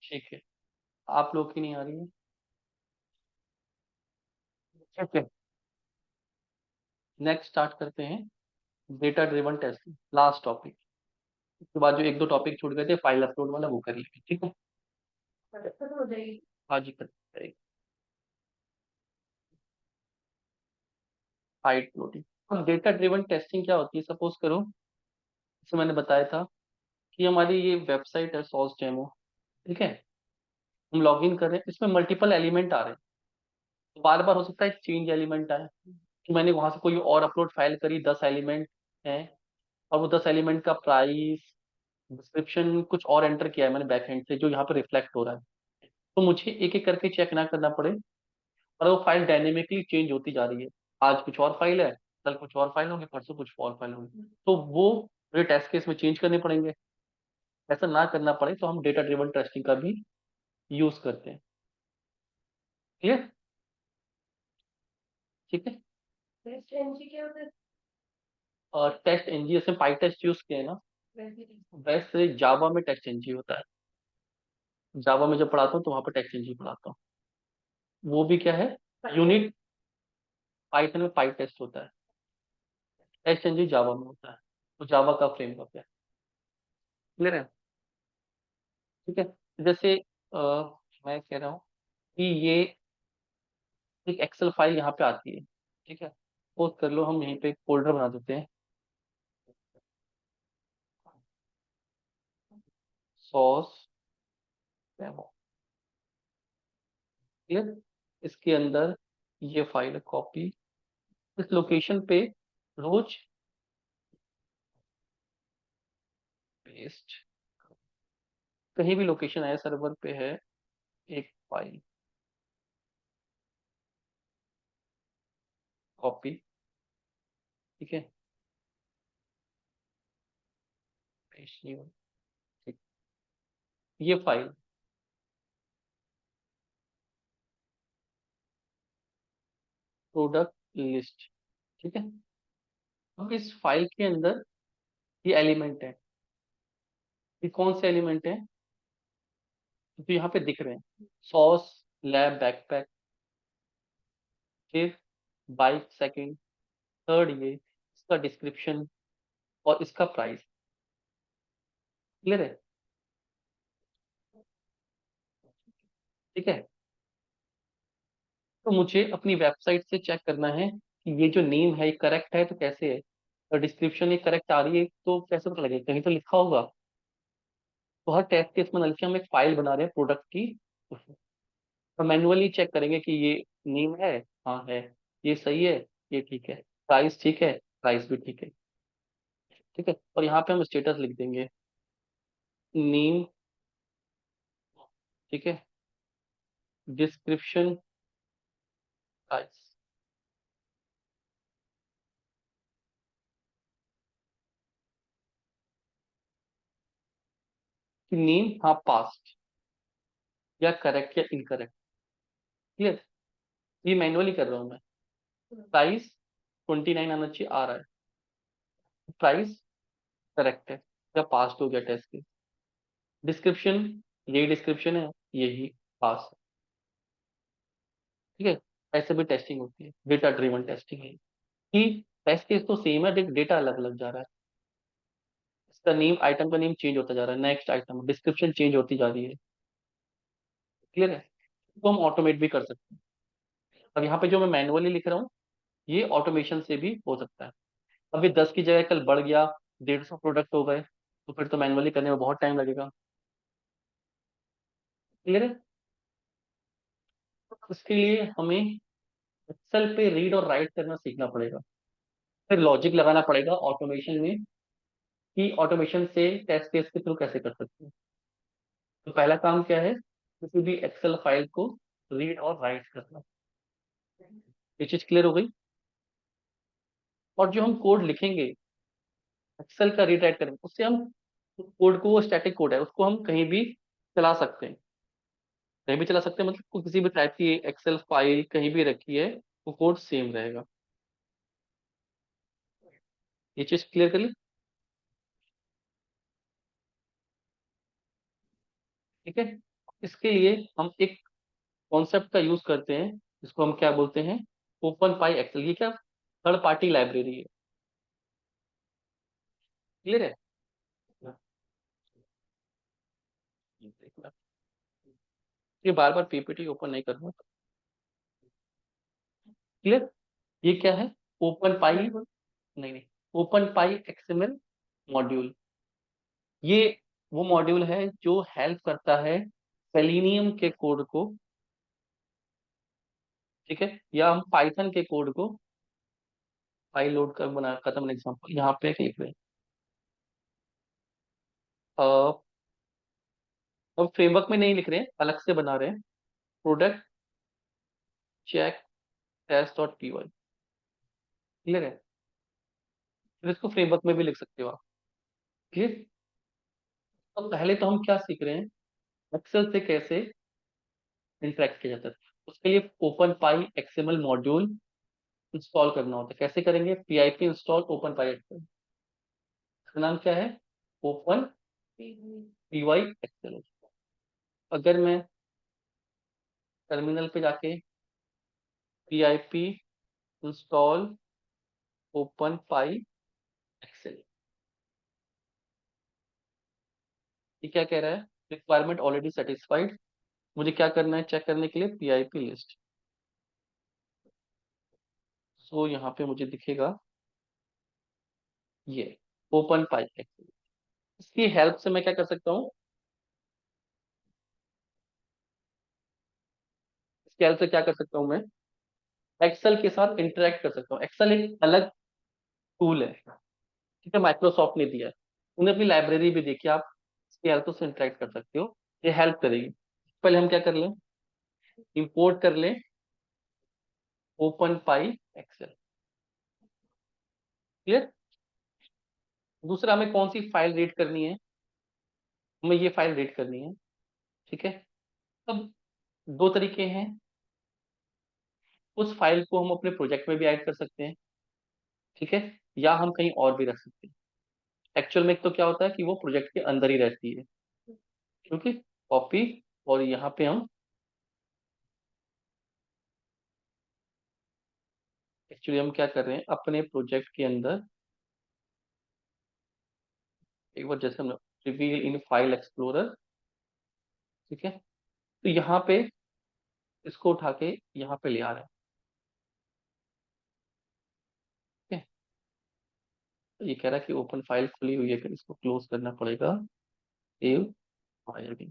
ठीक है, आप लोग की नहीं आ रही है। ठीक है, नेक्स्ट स्टार्ट करते हैं। Data driven testing last topic. उसके बाद जो एक दो टॉपिक छूट गए थे फाइल अपलोड वाला वो कर लेंगे, ठीक है। हो जाएगी। आज ही कर जाएगी फाइल अपलोडिंग। तो डेटा ड्रिवन टेस्टिंग क्या होती है, सपोज करो, जैसे मैंने बताया था कि हमारी ये वेबसाइट है सॉस डेमो, ठीक है। हम लॉग इन कर रहे हैं, इसमें मल्टीपल एलिमेंट आ रहे हैं, तो बार बार हो सकता है चेंज एलिमेंट आए कि मैंने वहां से कोई और अपलोड फाइल करी, 10 एलिमेंट है, और वो 10 एलिमेंट का प्राइस, डिस्क्रिप्शन कुछ और एंटर किया है मैंने बैक एंड से जो यहाँ पे रिफ्लेक्ट हो रहा है। तो मुझे एक एक करके चेक ना करना पड़े, और वो फाइल डायनेमिकली चेंज होती जा रही है। आज कुछ और फाइल है, कल कुछ और फाइल होगी, परसों कुछ और फाइल होगी, तो वो मुझे टेस्ट केस में चेंज करने पड़ेंगे। ऐसा ना करना पड़े तो हम डेटा ड्रिवन टेस्टिंग का भी यूज करते हैं। क्लियर? ठीक है। टेस्ट एनजी क्या होता है? और टेस्ट एनजी से पाई टेस्ट यूज किए हैं ना। वैसे जावा में टेस्ट एनजी होता है। जावा में जब पढ़ाता हूँ तो वहां पर टेस्ट एनजी पढ़ाता हूँ। वो भी क्या है, यूनिट। पाइथन में पाई टेस्ट होता है, टेस्ट एनजी जावा में होता है, तो जावा का फ्रेमवर्क है। क्लियर है? ठीक है। जैसे मैं कह रहा हूँ कि ये एक एक्सेल फाइल यहाँ पे आती है, ठीक है। सपोज कर लो हम यहीं पे एक फोल्डर बना देते हैं, सॉस डेमो। क्लियर? इसके अंदर ये फाइल है, कॉपी, इस लोकेशन पे रोज पेस्ट, कहीं भी लोकेशन है सर्वर पे है एक फाइल, कॉपी, ठीक है, पेस्ट न्यू, ठीक। ये फाइल प्रोडक्ट लिस्ट, ठीक है। अब इस फाइल के अंदर ये एलिमेंट है, ये कौन से एलिमेंट है, तो यहाँ पे दिख रहे हैं, सॉस लैब बैकपैक, फिर बाइक सेकंड, थर्ड ये इसका डिस्क्रिप्शन और इसका प्राइस। क्लियर है? ठीक है। तो मुझे अपनी वेबसाइट से चेक करना है कि ये जो नेम है ये करेक्ट है तो कैसे है, और डिस्क्रिप्शन ये करेक्ट आ रही है तो कैसे पता लगेगा, कहीं तो लिखा होगा। तो हर टेस्ट केस में नलिफी हम एक फाइल बना रहे हैं प्रोडक्ट की, तो मैन्युअली चेक करेंगे कि ये नेम है, हाँ है, ये सही है, ये ठीक है, प्राइस ठीक है, प्राइस भी ठीक है, ठीक है। और यहाँ पे हम स्टेटस लिख देंगे, नेम, ठीक है, डिस्क्रिप्शन, प्राइस। नेम हाँ पास्ट, या करेक्ट या इनकरेक्ट। क्लियर? ये मैन्युअली कर रहा हूँ मैं। प्राइस 29 आना चाहिए, आ रहा है, प्राइस करेक्ट है या पास हो गया टेस्ट के। डिस्क्रिप्शन, यही डिस्क्रिप्शन है, यही पास है, ठीक है। ऐसे भी टेस्टिंग होती है, डेटा ड्रिवन टेस्टिंग है कि टेस्ट केस तो सेम है, डेटा अलग अलग जा रहा है। इसका नेम, आइटम का नेम चेंज होता जा रहा है, नेक्स्ट आइटम डिस्क्रिप्शन चेंज होती जा रही है। क्लियर है? तो हम ऑटोमेट भी कर सकते हैं। अब यहाँ पे जो मैं मैनुअली लिख रहा हूँ ये ऑटोमेशन से भी हो सकता है। अभी 10 की जगह कल बढ़ गया, 150 प्रोडक्ट हो गए, तो फिर तो मैनुअली करने में बहुत टाइम लगेगा। क्लियर है? तो उसके लिए हमें एक्सेल पे रीड और राइट करना सीखना पड़ेगा, फिर लॉजिक लगाना पड़ेगा ऑटोमेशन में कि ऑटोमेशन से टेस्ट केस के थ्रू कैसे कर सकते हैं। तो पहला काम क्या है, किसी भी एक्सेल फाइल को रीड और राइट करना। ये चीज क्लियर हो गई? और जो हम कोड लिखेंगे एक्सेल का रीड राइट करेंगे, उससे हम कोड को, वो स्टैटिक कोड है उसको हम कहीं भी चला सकते हैं। कहीं भी चला सकते हैं मतलब कोई किसी भी टाइप की एक्सेल फाइल कहीं भी रखी है, वो कोड सेम रहेगा। ये चीज क्लियर कर ली? ठीक है। इसके लिए हम एक कॉन्सेप्ट का यूज करते हैं, जिसको हम क्या बोलते हैं, ओपन पाई एक्सेल। ये क्या थर्ड पार्टी लाइब्रेरी है, क्लियर है। ये बार बार पीपीटी ओपन नहीं करूंगा, क्लियर। ये क्या है, ओपन पाई, नहीं नहीं, ओपन पाई एक्सएमएल मॉड्यूल। ये वो मॉड्यूल है जो हेल्प करता है सेलेनियम के कोड को, ठीक है, या हम पाइथन के कोड को फाइल लोड कर बना खत्म। एग्जांपल यहाँ पे लिख रहे हैं, हम फ्रेमवर्क में नहीं लिख रहे हैं, अलग से बना रहे हैं, product check test dot P Y, clear है। फिर इसको फ्रेमवर्क में भी लिख सकते हो आप, क्लियर। तो पहले तो हम क्या सीख रहे हैं, एक्सेल से कैसे इंटरेक्ट किया जाता है। उसके लिए ओपन पाई एक्सएमएल मॉड्यूल इंस्टॉल करना होता है। कैसे करेंगे, पीआईपी इंस्टॉल ओपन पाई एक्सएल, इसका नाम क्या है, ओपन पीवाई एक्सएल। अगर मैं टर्मिनल पे जाके पीआईपी इंस्टॉल ओपन पाई एक्सएल, ये क्या कह रहा है, रिक्वायरमेंट ऑलरेडी सेटिस्फाइड। मुझे क्या करना है चेक करने के लिए, पीआईपी लिस्ट। सो यहाँ पे मुझे दिखेगा ये ओपन पाई एक्सएल। इसकी हेल्प से मैं क्या कर सकता हूँ, इसकी हेल्प से क्या कर सकता हूँ मैं, एक्सेल के साथ इंटरेक्ट कर सकता हूँ। एक्सेल एक अलग टूल है, ठीक है, माइक्रोसॉफ्ट ने दिया है। उन्हें अपनी लाइब्रेरी भी देखी, आप इसकी हेल्प से इंटरेक्ट कर सकते हो, ये हेल्प करेगी। पहले हम क्या कर लें, इंपोर्ट कर लें ओपन पाई एक्सेल, क्लियर। दूसरा, हमें कौन सी फाइल रीड करनी है, हमें ये फाइल रीड करनी है, ठीक है। अब दो तरीके हैं, उस फाइल को हम अपने प्रोजेक्ट में भी ऐड कर सकते हैं, ठीक है, या हम कहीं और भी रख सकते हैं। एक्चुअल में एक तो क्या होता है कि वो प्रोजेक्ट के अंदर ही रहती है, क्योंकि कॉपी, और यहाँ पे हम एक्चुअली हम क्या कर रहे हैं अपने प्रोजेक्ट के अंदर, एक बार जैसे हम रिवील इन फाइल एक्सप्लोरर, ठीक है, तो यहाँ पे इसको उठा के यहाँ पे ले आ रहे हैं, ठीक है। तो ये कह रहा है कि ओपन फाइल खुली हुई है, फिर इसको क्लोज करना पड़ेगा, सेव फाइल भी,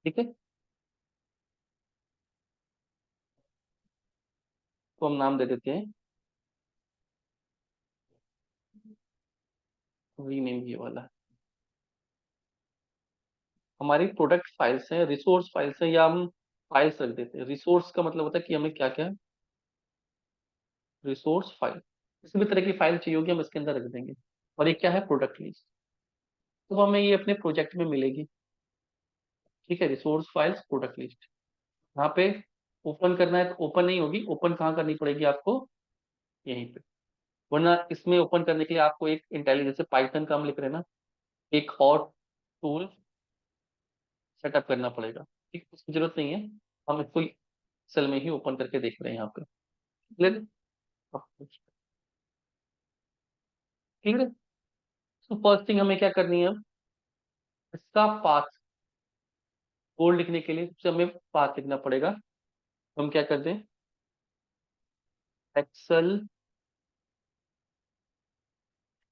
ठीक है। तो हम नाम दे देते हैं रीनेम, ये वाला हमारी प्रोडक्ट फाइल्स हैं, रिसोर्स फाइल्स हैं, या हम फाइल्स रख देते हैं। रिसोर्स का मतलब होता है कि हमें क्या क्या, रिसोर्स फाइल, किसी भी तरह की फाइल चाहिए होगी हम इसके अंदर रख देंगे। और ये क्या है, प्रोडक्ट लिस्ट, तो हमें ये अपने प्रोजेक्ट में मिलेगी, ठीक है, रिसोर्स फाइल्स प्रोडक्ट लिस्ट। यहाँ पे ओपन करना है तो ओपन नहीं होगी, ओपन कहाँ करनी पड़ेगी आपको, यहीं पे। वरना इसमें ओपन करने के लिए आपको एक इंटेलिजेंस से पाइथन का हम लिख रहे हैं ना, एक और टूल सेटअप करना पड़ेगा, ठीक, उसकी जरूरत नहीं है। हम इसको सेल में ही ओपन करके देख रहे हैं यहाँ पे, क्लियर। क्लियर। तो फर्स्ट थिंग हमें क्या करनी है, इसका पाथ, कोड लिखने के लिए सबसे हमें पाथ लिखना पड़ेगा। तो हम क्या करते हैं, एक्सेल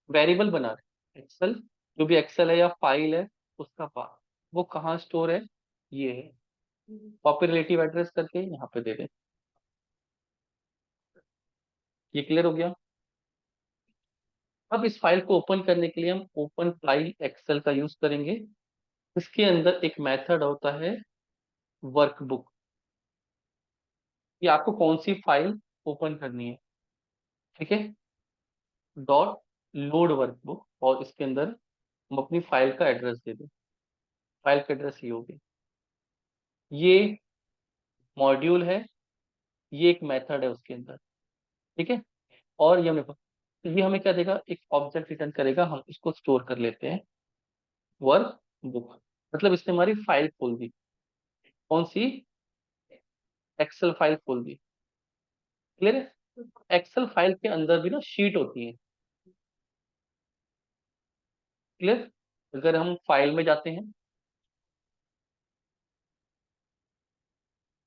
वेरिएबल बना रहे हैं, एक्सेल जो भी एक्सेल है या फाइल है उसका पाथ, वो कहाँ स्टोर है, ये है, कॉपी रिलेटिव एड्रेस करके यहाँ पे दे दें। ये क्लियर हो गया। अब इस फाइल को ओपन करने के लिए हम ओपन फाइल एक्सेल का यूज करेंगे। इसके अंदर एक मेथड होता है वर्कबुक, ये आपको कौन सी फाइल ओपन करनी है, ठीक है, डॉट लोड वर्कबुक, और इसके अंदर हम अपनी फाइल का एड्रेस दे दें। फाइल का एड्रेस ये होगी, ये मॉड्यूल है, ये एक मेथड है उसके अंदर, ठीक है। और ये हमने, तो ये हमें क्या देगा, एक ऑब्जेक्ट रिटर्न करेगा, हम इसको स्टोर कर लेते हैं वर्क बुक, मतलब इसने हमारी फाइल खोल दी, कौन सी? एक्सेल फाइल खोल दी। क्लियर है? एक्सेल फाइल के अंदर भी ना शीट होती है। क्लियर? अगर हम फाइल में जाते हैं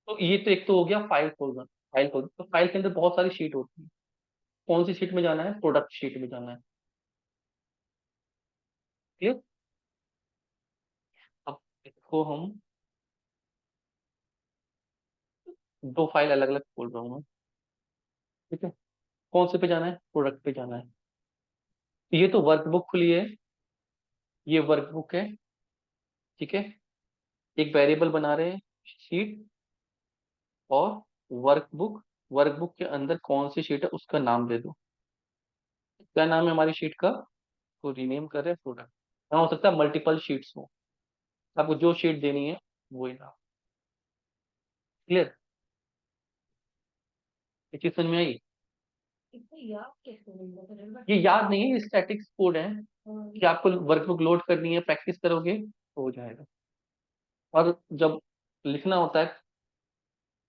तो ये तो एक तो हो गया फाइल खोलना। फाइल खोल तो फाइल के अंदर बहुत सारी शीट होती है। कौन सी शीट में जाना है? प्रोडक्ट शीट में जाना है। क्लियर? अब इसको हम दो फाइल अलग अलग खोल रहा हूँ मैं। ठीक है? कौन से पे जाना है? प्रोडक्ट पे जाना है। ये तो वर्कबुक खुली है। ये वर्कबुक है। ठीक है? एक वेरिएबल बना रहे हैं, शीट और वर्कबुक। वर्कबुक के अंदर कौन सी शीट है उसका नाम दे दो। क्या नाम है हमारी शीट का? तो रीनेम कर रहे हैं प्रोडक्ट। यहाँ हो सकता है मल्टीपल शीट्स हो, आपको जो शीट देनी है वही नाम। क्लियर? ये चीज समझ में आई? ये याद नहीं है, ये स्टैटिक्स कोड है कि आपको वर्कबुक लोड करनी है, प्रैक्टिस करोगे तो हो जाएगा। और जब लिखना होता है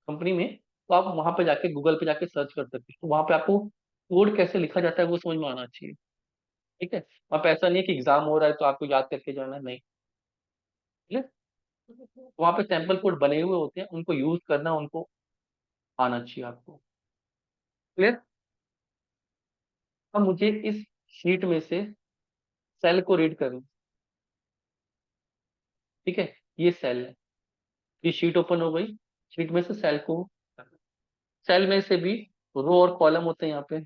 कंपनी में तो आप वहां पे जाके गूगल पे जाके सर्च कर सकते हो, तो वहां पे आपको कोड कैसे लिखा जाता है वो समझ में आना चाहिए। ठीक है? वहां पे ऐसा नहीं है कि एग्जाम हो रहा है तो आपको याद करके जाना है, नहीं। ठीक है? वहां पे सैंपल कोड बने हुए होते हैं, उनको यूज करना, उनको आना चाहिए आपको। क्लियर? अब मुझे इस शीट में से सेल को रीड करना। ठीक है? ये सेल है। ये शीट ओपन हो गई। शीट में से सेल को, सेल में से भी रो और कॉलम होते हैं यहाँ पे।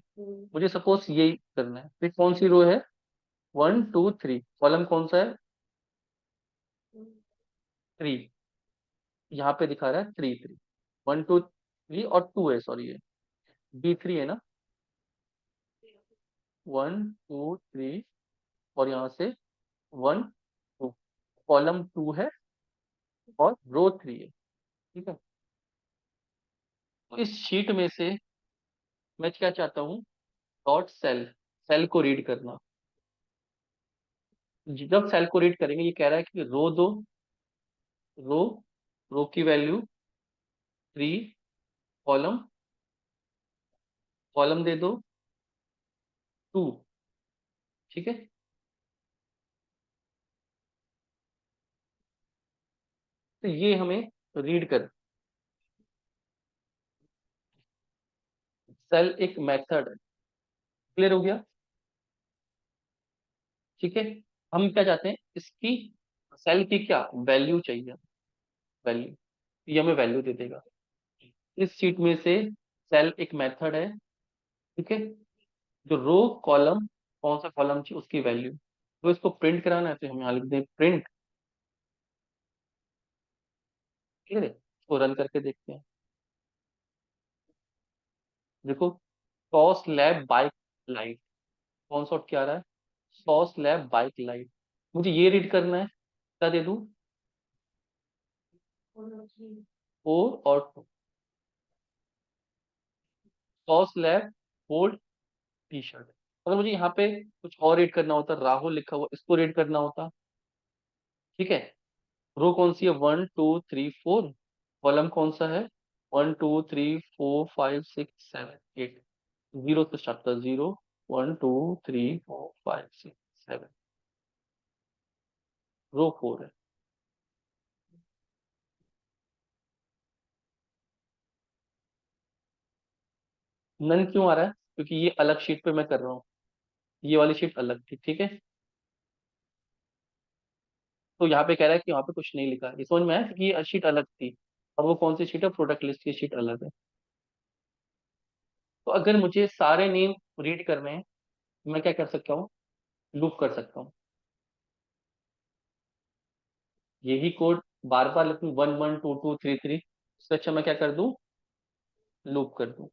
मुझे सपोज यही करना है, फिर कौन सी रो है? 1 2 3। कॉलम कौन सा है? 3। यहाँ पे दिखा रहा है 3 3। 1 2 3 और 2 है, सॉरी, ये B3 है ना। 1 2 3 और यहाँ से 1 2। कॉलम 2 है और रो 3 है। ठीक है? तो इस शीट में से मैं क्या चाहता हूँ? डॉट सेल, सेल को रीड करना। जब सेल को रीड करेंगे ये कह रहा है कि रो दो, रो, रो की वैल्यू 3, कॉलम, कॉलम दे दो 2। ठीक है? तो ये हमें रीड कर, सेल एक मेथड है। क्लियर हो गया? ठीक है? हम क्या चाहते हैं? इसकी सेल की क्या वैल्यू चाहिए? वैल्यू, ये हमें वैल्यू दे देगा। इस शीट में से सेल एक मेथड है। ठीक है? जो रो, कॉलम, कौन सा कॉलम चाहिए उसकी वैल्यू। तो इसको प्रिंट कराना है तो हम यहाँ लिख दें प्रिंट। क्लियर है? इसको रन करके देखते हैं। देखो, सॉस लैब बाइक लाइट, कौन सा क्या आ रहा है? Sauce lab bike light. मुझे ये रीड करना है, क्या दे दूं? 4 और 2। Sauce lab gold tea shirt. अगर मुझे यहाँ पे कुछ और रीड करना होता, राहुल लिखा हुआ, इसको रीड करना होता। ठीक है? रो कौन सी है? 1 2 3 4। कॉलम कौन सा है? 1 2 3 4 5 6 7 8। जीरो से स्टार्ट कर, 0 1 2 3 4 5 6 7। रो 4 है। नन क्यों आ रहा है? क्योंकि ये अलग शीट पे मैं कर रहा हूँ, ये वाली शीट अलग थी। ठीक है? तो यहाँ पे कह रहा है कि वहाँ पे कुछ नहीं लिखा है। ये समझ में आया क्योंकि ये शीट अलग थी और वो कौन सी शीट है? प्रोडक्ट लिस्ट की शीट अलग है। तो अगर मुझे सारे नेम रीड करने हैं मैं क्या कर सकता हूँ? लूप कर सकता हूँ। यही कोड बार बार लिखूं, 1 1 2 2 3 3। इससे अच्छा मैं क्या कर दूं? लूप कर दूं।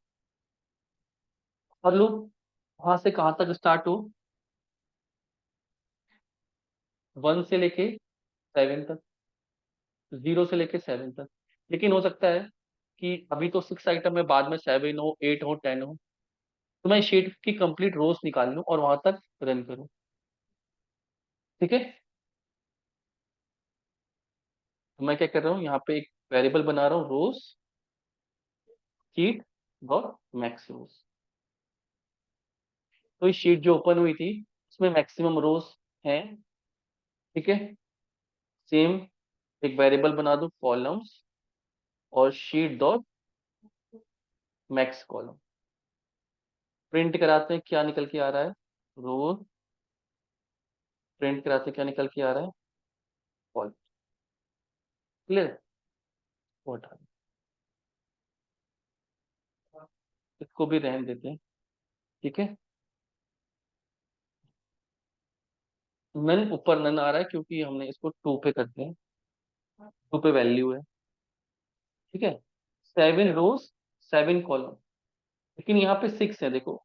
और लूप वहां से कहां तक स्टार्ट हो? 1 से लेके 7 तक, 0 से लेके 7 तक। लेकिन हो सकता है कि अभी तो 6 आइटम है, बाद में 7 हो, 8 हो, 10 हो। तो मैं शीट की कंप्लीट रोज निकाल लूं और वहां तक रन करूं। ठीक है? तो मैं क्या कर रहा हूँ यहाँ पे? वेरिएबल बना रहा हूँ रोज शीट डॉट मैक्सिमम। तो ये शीट जो ओपन हुई थी उसमें मैक्सिमम रोज हैं, ठीक है। सेम एक वेरिएबल बना दो कॉलम्स और sheet dot max column. Print कराते हैं क्या निकल के आ रहा है, रोज। प्रिंट कराते हैं क्या निकल के आ रहा है, कॉलम। क्लियर। इसको भी रहने देते हैं, ठीक है। नन ऊपर नन आ रहा है क्योंकि हमने इसको 2 पे करते हैं, 2 पे वैल्यू है, ठीक है। 7 रोज 7 कॉलम, लेकिन यहाँ पे 6 है देखो,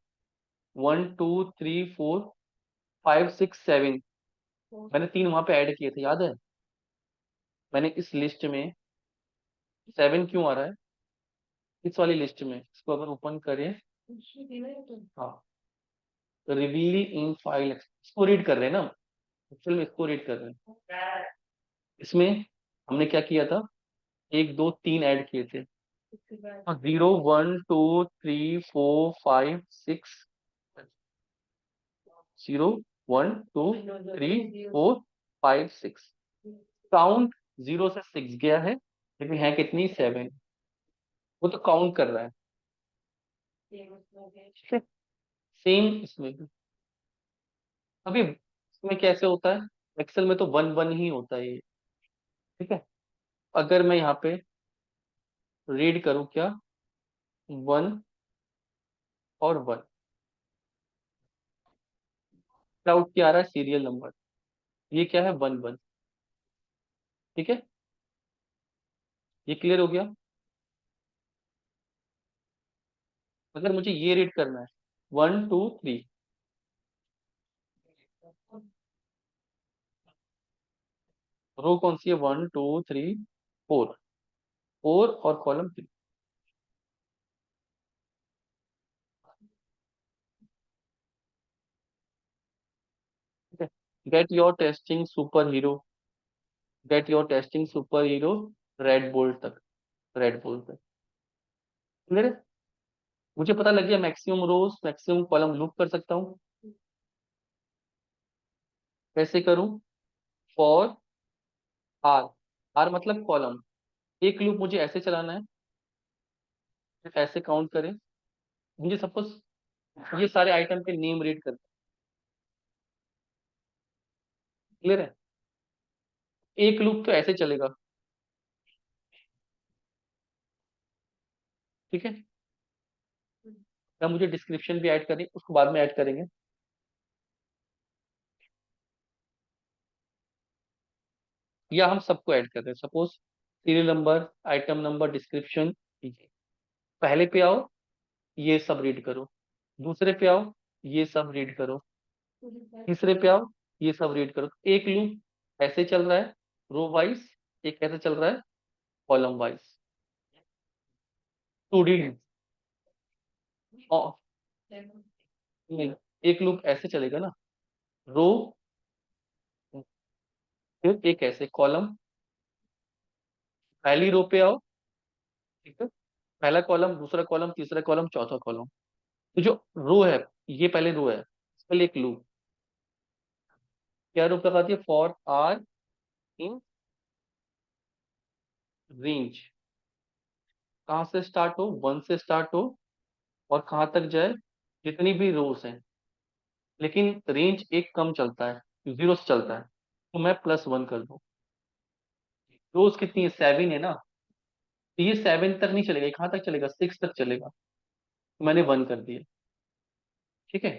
1 2 3 4 5 6 7। मैंने 3 वहां पे ऐड किए थे, याद है। मैंने इस लिस्ट में 7 क्यों आ रहा है, इस वाली लिस्ट में इसको अगर ओपन करें, हाँ, रिवील इन फाइल, इसको रीड कर रहे हैं ना, एक्चुअल में इसको रीड कर रहे हैं। इसमें हमने क्या किया था, 1 2 3 ऐड किए थे, 0 1 2 3 4 5 6, 0 1 2 3 4 5 6। काउंट 0 से 6 गया है, लेकिन है कितनी, 7। वो तो काउंट कर रहा है, ठीक है। सेम इसमें भी। अभी इसमें कैसे होता है, एक्सेल में तो 1 1 ही होता है ये, ठीक है। अगर मैं यहाँ पे रीड करूँ क्या, 1 और 1, आउट क्या आ रहा है, सीरियल नंबर। ये क्या है, 1 1, ठीक है। ये क्लियर हो गया। अगर मुझे ये रीड करना है, 1 2 3, रो कौन सी है, 1 2 3 4, 4 और कॉलम 3, ठीक है। Get your testing super hero, get your testing super hero, red bolt तक, रेड बोल्ट तक, क्लियर है। मुझे पता लग गया मैक्सिमम रोज मैक्सिमम कॉलम लूप कर सकता हूँ। कैसे करूं, फॉर आर, आर मतलब कॉलम। एक लूप मुझे ऐसे चलाना है, ऐसे काउंट करें। मुझे सपोज ये सारे आइटम के नेम रीड कर, क्लियर है। एक लूप तो ऐसे चलेगा, ठीक है। या मुझे डिस्क्रिप्शन भी ऐड करनी, उसको बाद में ऐड करेंगे। या हम सबको ऐड कर रहे हैं, suppose serial number, item number, description. पहले पे आओ, ये सब रीड करो। दूसरे पे आओ, ये सब रीड करो। तीसरे पे आओ, ये सब रीड करो। एक लूप ऐसे चल रहा है रो वाइज, एक ऐसे चल रहा है कॉलम वाइज, 2D। और नहीं, एक लूप ऐसे चलेगा ना, रो, फिर एक ऐसे कॉलम। पहली रो पे आओ, ठीक है, पहला कॉलम, दूसरा कॉलम, तीसरा कॉलम, चौथा कॉलम। तो जो रो है, ये पहले रो है, इसके लिए एक लूप, क्या लूप लगाती है, फॉर आर इन रेंज। कहाँ से स्टार्ट हो, 1 से स्टार्ट हो और कहाँ तक जाए, जितनी भी रोज हैं, लेकिन रेंज एक कम चलता है, 0 से चलता है, तो मैं +1 कर दूं। रोज कितनी है, 7 है ना, तो ये 7 तक नहीं चलेगा, ये कहाँ तक चलेगा, 6 तक चलेगा, तो मैंने 1 कर दिया, ठीक है।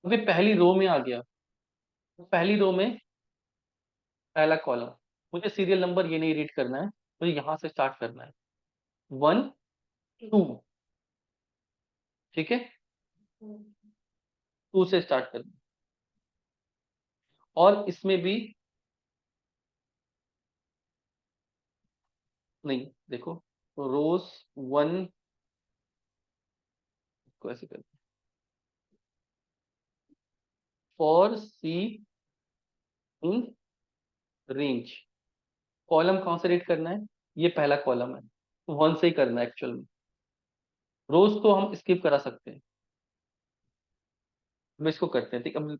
अभी पहली रो में आ गया, तो पहली रो में पहला कॉलम, मुझे सीरियल नंबर ये नहीं रीड करना है, मुझे यहाँ से स्टार्ट करना है, 1 2, ठीक है, 2 से स्टार्ट करना है। और इसमें भी नहीं, देखो, रोज 1 को ऐसे कर, for C in range, column कौन से रीड करना है? ये पहला कॉलम है, तो 1 से ही करना है एक्चुअल में। रोज तो हम स्किप करा सकते हैं। हम इसको करते हैं, ठीक है, अब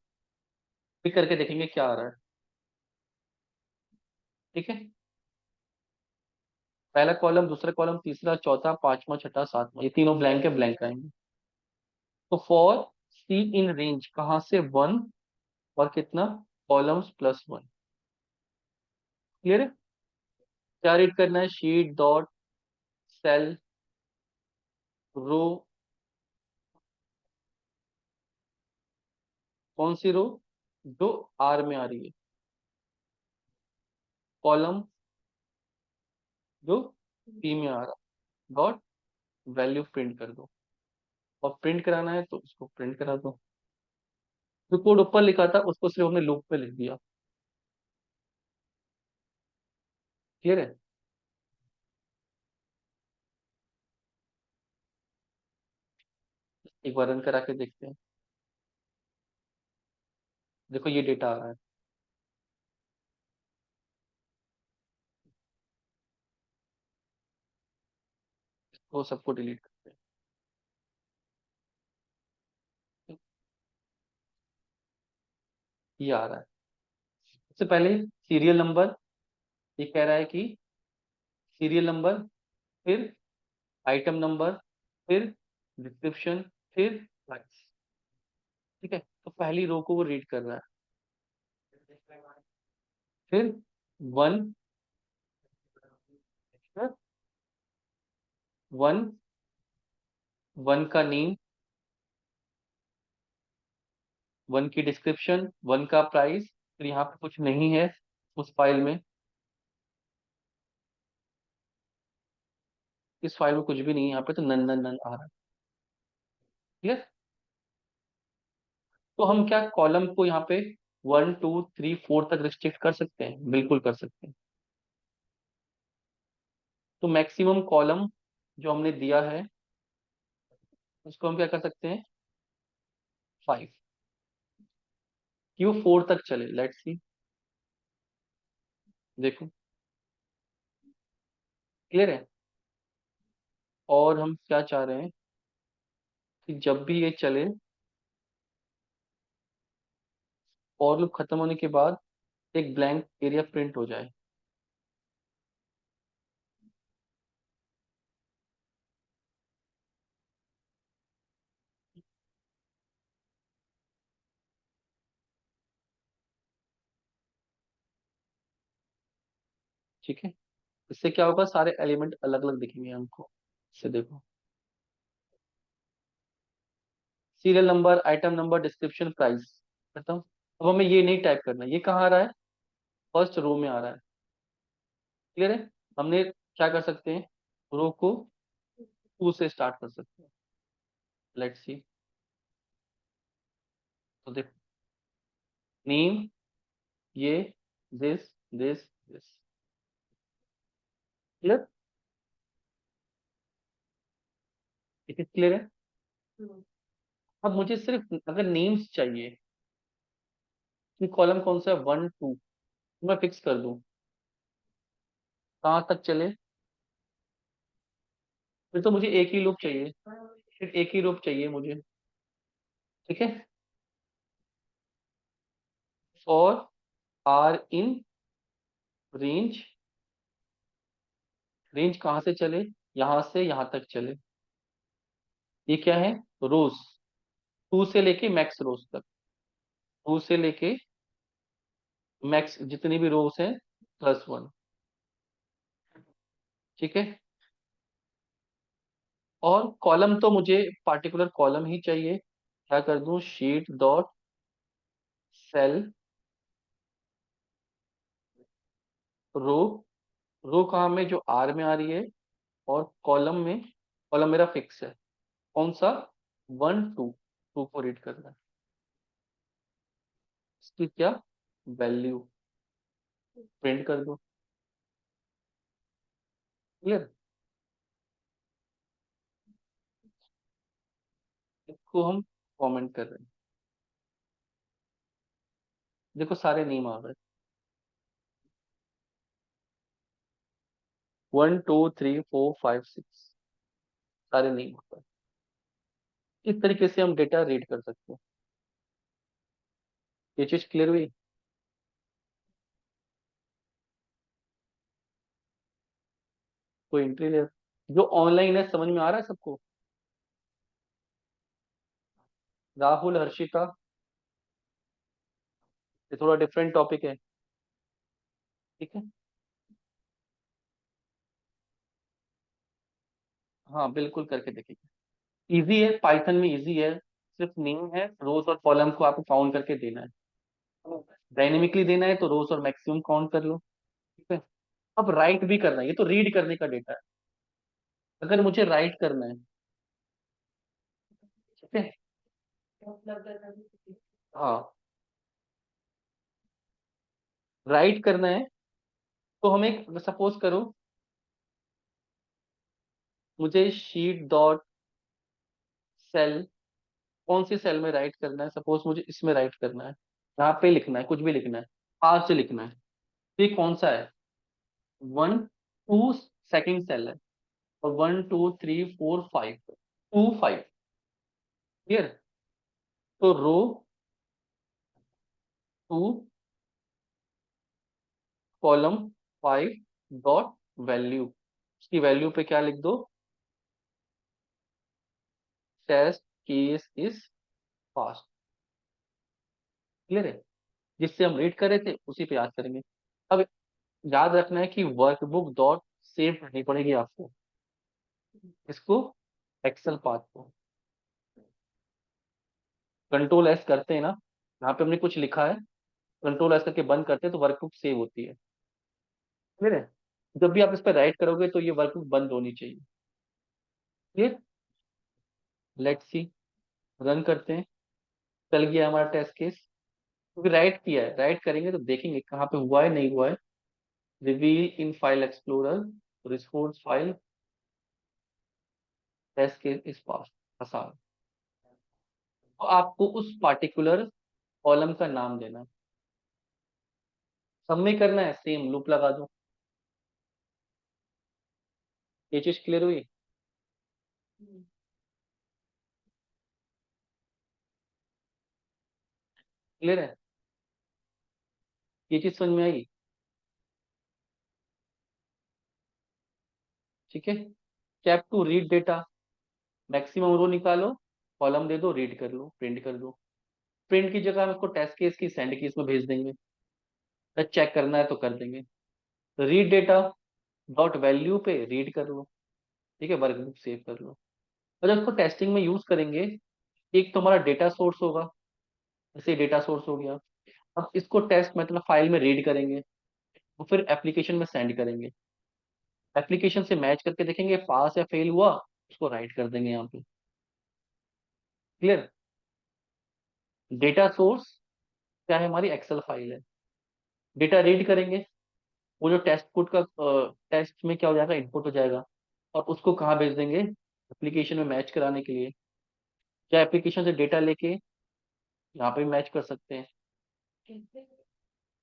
पिक करके देखेंगे क्या आ रहा है। ठीक है, पहला कॉलम, दूसरा कॉलम, तीसरा, चौथा, पांचवा, छठा, सातवां, ये तीनों ब्लैंक है, ब्लैंक आएंगे। तो फॉर सी इन रेंज, कहां से 1 और कितना, कॉलम्स प्लस 1। क्लियर है? क्या रीड करना है? शीट डॉट सेल रो, कौन सी रो? जो आर में आ रही है। कॉलम जो पी में आ रहा है, डॉट वैल्यू प्रिंट कर दो। और प्रिंट कराना है तो उसको प्रिंट करा दो। जो कोड ऊपर लिखा था उसको सिर्फ हमने लूप पे लिख दिया। क्लियर है? एक बार रन करा के देखते हैं। देखो ये डेटा आ रहा है। वो सबको डिलीट करते हैं। ये आ रहा है। सबसे पहले सीरियल नंबर, ये कह रहा है कि सीरियल नंबर, फिर आइटम नंबर, फिर डिस्क्रिप्शन, फिर प्राइस। ठीक है, तो पहली रो को वो रीड कर रहा है। फिर 1, 1, 1 का नेम, 1 की डिस्क्रिप्शन, 1 का प्राइस। फिर यहाँ पे कुछ नहीं है उस फाइल में, इस फाइल में कुछ भी नहीं है, यहाँ पे तो नन नन नन आ रहा है। ठीक है, तो हम क्या कॉलम को यहाँ पे 1 2 3 4 तक रिस्ट्रिक्ट कर सकते हैं? बिल्कुल कर सकते हैं। तो मैक्सिमम कॉलम जो हमने दिया है उसको हम क्या कर सकते हैं, 5, कि वो 4 तक चले। लेट्स सी, देखो क्लियर है? और हम क्या चाह रहे हैं कि जब भी ये चले, और लूप खत्म होने के बाद एक ब्लैंक एरिया प्रिंट हो जाए। ठीक है, इससे क्या होगा, सारे एलिमेंट अलग अलग दिखेंगे हमको। इससे देखो, serial number, item number, description, price खत्म। अब हमें ये नहीं टाइप करना, ये कहाँ आ रहा है, फर्स्ट रो में आ रहा है। क्लियर है? हमने क्या कर सकते हैं, रो को 2 से स्टार्ट कर सकते हैं। लेट्स सी, तो देखो, नेम, ये, this, this, this. Clear? It is clear है? हम्म। अब मुझे सिर्फ अगर नेम्स चाहिए कि कॉलम कौन सा है, 1 2, मैं फिक्स कर दूं कहाँ तक चले। फिर तो मुझे एक ही लूप चाहिए, फिर एक ही लूप चाहिए मुझे। ठीक है, for R in range, range कहाँ से चले, यहां से यहां तक चले। ये क्या है, रोज, 2 से लेके मैक्स रोज तक, 2 से लेके मैक्स जितनी भी रोज है +1। ठीक है, और कॉलम तो मुझे पार्टिकुलर कॉलम ही चाहिए। क्या कर दूं, शीट डॉट सेल रो, रो कहाँ में, जो आर में आ रही है, और कॉलम में, कॉलम मेरा फिक्स है, कौन सा, 1 2, 2 को रीड करना है। इसकी क्या वैल्यू प्रिंट कर दो। क्लियर? इसको हम कमेंट कर रहे हैं। देखो सारे नेम आ गए। 1 2 3 4 5 6 सारे नहीं होता। इस तरीके से हम डेटा रीड कर सकते हैं। ये चीज क्लियर हुई? कोई एंट्री लेयर जो ऑनलाइन है, समझ में आ रहा है सबको? राहुल, हर्षिता, ये थोड़ा डिफरेंट टॉपिक है। ठीक है। हाँ बिल्कुल करके देखेंगे। इजी है, पाइथन में इजी है। सिर्फ नेम है, रोज और कॉलम को आपको काउंट करके देना है। डायनेमिकली देना है तो रोज और मैक्सिमम काउंट कर लो। ठीक है। अब राइट भी करना है, ये तो रीड करने का डेटा है। अगर मुझे राइट करना है, ठीक है। हाँ, राइट करना है तो हम एक सपोज करो, मुझे शीट डॉट सेल, कौन सी सेल में राइट करना है, सपोज मुझे इसमें राइट करना है। यहाँ पे लिखना है, कुछ भी लिखना है, आज से लिखना है। तो ये कौन सा है? 1 2 सेकंड सेल है, और 1 2 3 4 5, 2 5। क्लियर? तो रो 2, कॉलम 5 डॉट वैल्यू, उसकी वैल्यू पे क्या लिख दो? Test case is fast. Clear है? जिससे हम रीड कर रहे थे उसी पे याद करेंगे। अब याद रखना है कि वर्कबुक डॉट सेव करनी पड़ेगी आपको, इसको, एक्सेल पाथ को। कंट्रोल एस करते हैं ना, यहाँ पे हमने कुछ लिखा है, कंट्रोल एस करके बंद करते हैं तो वर्कबुक सेव होती है। क्लियर है? जब भी आप इस पर राइट करोगे तो ये वर्कबुक बंद होनी चाहिए। क्लियर? लेट्स सी, रन करते हैं। चल गया हमारा टेस्ट केस, क्योंकि राइट किया है, राइट करेंगे तो देखेंगे कहाँ पे हुआ है नहीं हुआ है। Reveal in file explorer, resource file, test case is pass, आसान। तो आपको उस पार्टिकुलर कॉलम का नाम देना है। सब में करना है सेम, लूप लगा दो। ये चीज क्लियर हुई? क्लियर है? ये चीज समझ में आई? ठीक है। Step 2, read data. मैक्सिमम रो निकालो, कॉलम दे दो, रीड कर लो, प्रिंट कर दो। प्रिंट की जगह हम इसको टेस्ट केस की सेंड केस में भेज देंगे, चेक करना है तो कर देंगे। रीड डेटा डॉट वैल्यू पे रीड कर लो। ठीक है, वर्कबुक सेव कर लो। और जब इसको टेस्टिंग में यूज करेंगे, एक तो हमारा डेटा सोर्स होगा, जैसे डेटा सोर्स हो गया। अब इसको टेस्ट मतलब फाइल में रीड करेंगे, और फिर एप्लीकेशन में सेंड करेंगे। एप्लीकेशन से मैच करके देखेंगे पास या फेल हुआ, उसको राइट कर देंगे यहाँ पे। क्लियर? डेटा सोर्स क्या है? हमारी एक्सेल फाइल है। डेटा रीड करेंगे, वो जो टेस्ट पुट का टेस्ट में क्या हो जाएगा, इनपुट हो जाएगा। और उसको कहाँ भेज देंगे? एप्लीकेशन में मैच कराने के लिए। क्या एप्लीकेशन से डेटा लेके यहाँ पे मैच कर सकते हैं?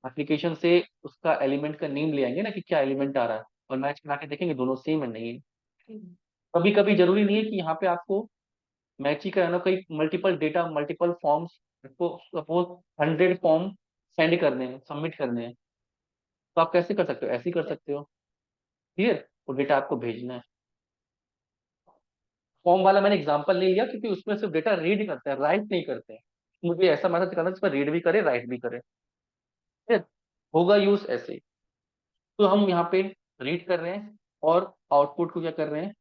एप्लीकेशन से उसका एलिमेंट का नेम ले आएंगे ना, कि क्या एलिमेंट आ रहा है, और मैच करा के देखेंगे दोनों सेम है नहीं है। कभी कभी जरूरी नहीं है कि यहाँ पे आपको मैच ही कराना, कई मल्टीपल डेटा, मल्टीपल फॉर्म्स, आपको सपोज 100 फॉर्म सेंड करने हैं, सबमिट करने हैं, तो आप कैसे कर सकते हो? ऐसे ही कर सकते हो। क्लियर? वो डेटा आपको भेजना है। फॉर्म वाला मैंने एग्जांपल नहीं लिया क्योंकि उसमें सिर्फ डेटा रीड करते हैं, राइट नहीं करते हैं। मुझे ऐसा मैसेज करना है जिसमें रीड भी करे, राइट भी करे। ठीक है? होगा यूज ऐसे। तो हम यहाँ पे रीड कर रहे हैं, और आउटपुट को क्या कर रहे हैं,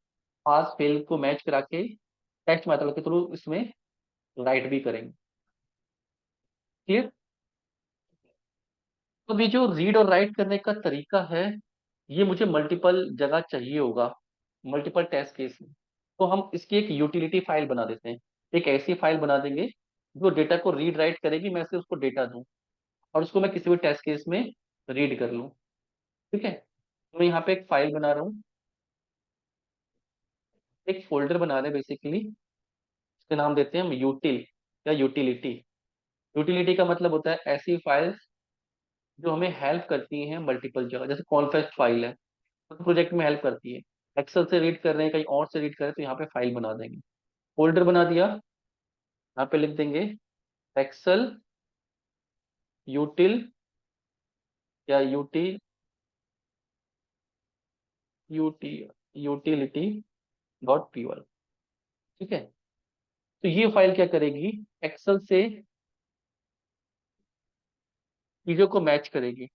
पास फेल को मैच करा के टेक्स्ट मेथड के थ्रू इसमें राइट भी करेंगे। क्लियर? तो ये जो रीड और राइट करने का तरीका है, ये मुझे मल्टीपल जगह चाहिए होगा, मल्टीपल टेस्ट केस में। तो हम इसकी एक यूटिलिटी फाइल बना देते हैं। एक ऐसी फाइल बना देंगे जो डेटा को रीड राइट करेगी, मैं से उसको डेटा दूं, और उसको मैं किसी भी टेस्ट केस में रीड कर लूं। ठीक है। तो मैं यहाँ पे एक फाइल बना रहा हूँ, एक फोल्डर बना रहे हैं बेसिकली। इसका नाम देते हैं हम यूटिल या यूटिलिटी। यूटिलिटी का मतलब होता है ऐसी फाइल्स जो हमें हेल्प करती हैं मल्टीपल जगह, जैसे कॉन्फेस्ट फाइल है, प्रोजेक्ट में हेल्प करती है। एक्सेल से रीड कर रहे हैं, कहीं और से रीड कर रहे हैं, तो यहाँ पे फाइल बना देंगे। फोल्डर बना दिया, यहाँ पे लिख देंगे एक्सेल यूटिल या UT utility dot P Y. ठीक है, तो ये फाइल क्या करेगी, एक्सेल से चीजों को मैच करेगी।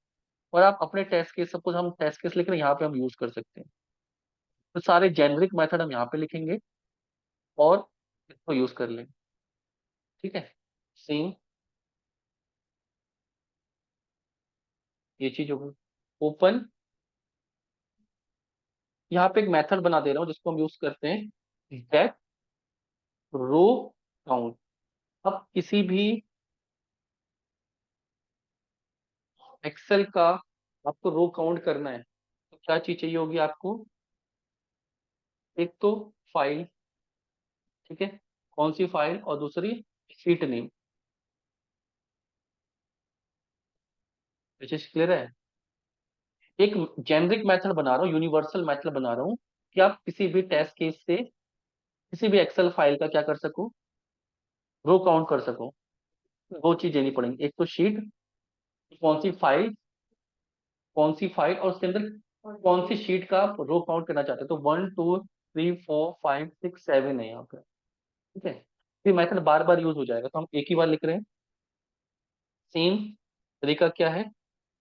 और आप अपने टेस्ट केस, सपोज हम टेस्ट केस लिख रहे हैं, यहाँ पे हम यूज कर सकते हैं। तो सारे जेनरिक मेथड हम यहाँ पे लिखेंगे और इसको यूज कर लेंगे। ठीक है, सेम ये चीज होगी। ओपन, यहाँ पे एक मेथड बना दे रहा हूँ जिसको हम यूज करते हैं, गेट रो काउंट। अब किसी भी एक्सेल का आपको रो काउंट करना है, तो क्या चीज चाहिए होगी आपको, एक तो फाइल, ठीक है, कौन सी फाइल, और दूसरी शीट नेम। चीज क्लियर है। एक जेनरिक मेथड बना रहा हूँ, यूनिवर्सल मेथड बना रहा हूँ कि आप किसी भी टेस्ट केस से किसी भी एक्सेल फाइल का क्या कर सको, रो काउंट कर सको। दो चीज देनी पड़ेंगी, एक तो शीट, कौन सी फाइल, कौन सी फाइल, और उसके अंदर कौन सी शीट का आप रो काउंट करना चाहते हो। तो 1 2 3 4 5 6 7 है यहाँ पे। ठीक है, ये मेथड बार बार यूज हो जाएगा, तो हम एक ही बार लिख रहे हैं। सेम तरीका क्या है,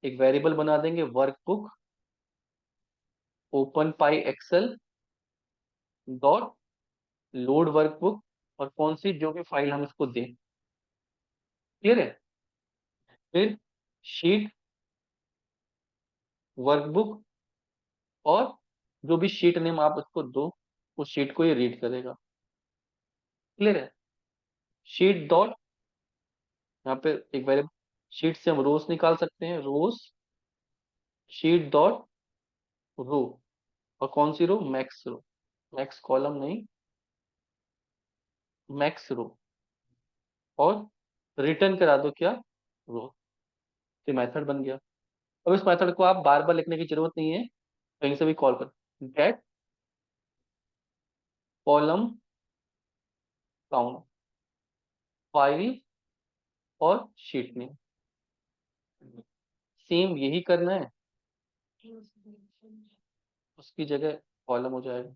एक वेरिएबल बना देंगे वर्कबुक ओपन पाई एक्सेल डॉट लोड वर्कबुक, और कौन सी जो भी फाइल हम इसको दें। क्लियर है। फिर शीट वर्कबुक, और जो भी शीट नेम आप उसको दो, उस शीट को ये रीड करेगा। क्लियर है। शीट डॉट, यहाँ पे एक वेरिएबल, शीट से हम रोज निकाल सकते हैं, रोज शीट डॉट रो, और कौन सी रो, मैक्स रो, मैक्स कॉलम नहीं, मैक्स रो, और रिटर्न करा दो क्या, रो। ये मेथड बन गया। अब इस मेथड को आप बार बार लिखने की जरूरत नहीं है, कहीं से भी कॉल कर, गेट कॉलम काउंट फाइल और शीट नेम, सेम यही करना है, उसकी जगह कॉलम हो जाएगा।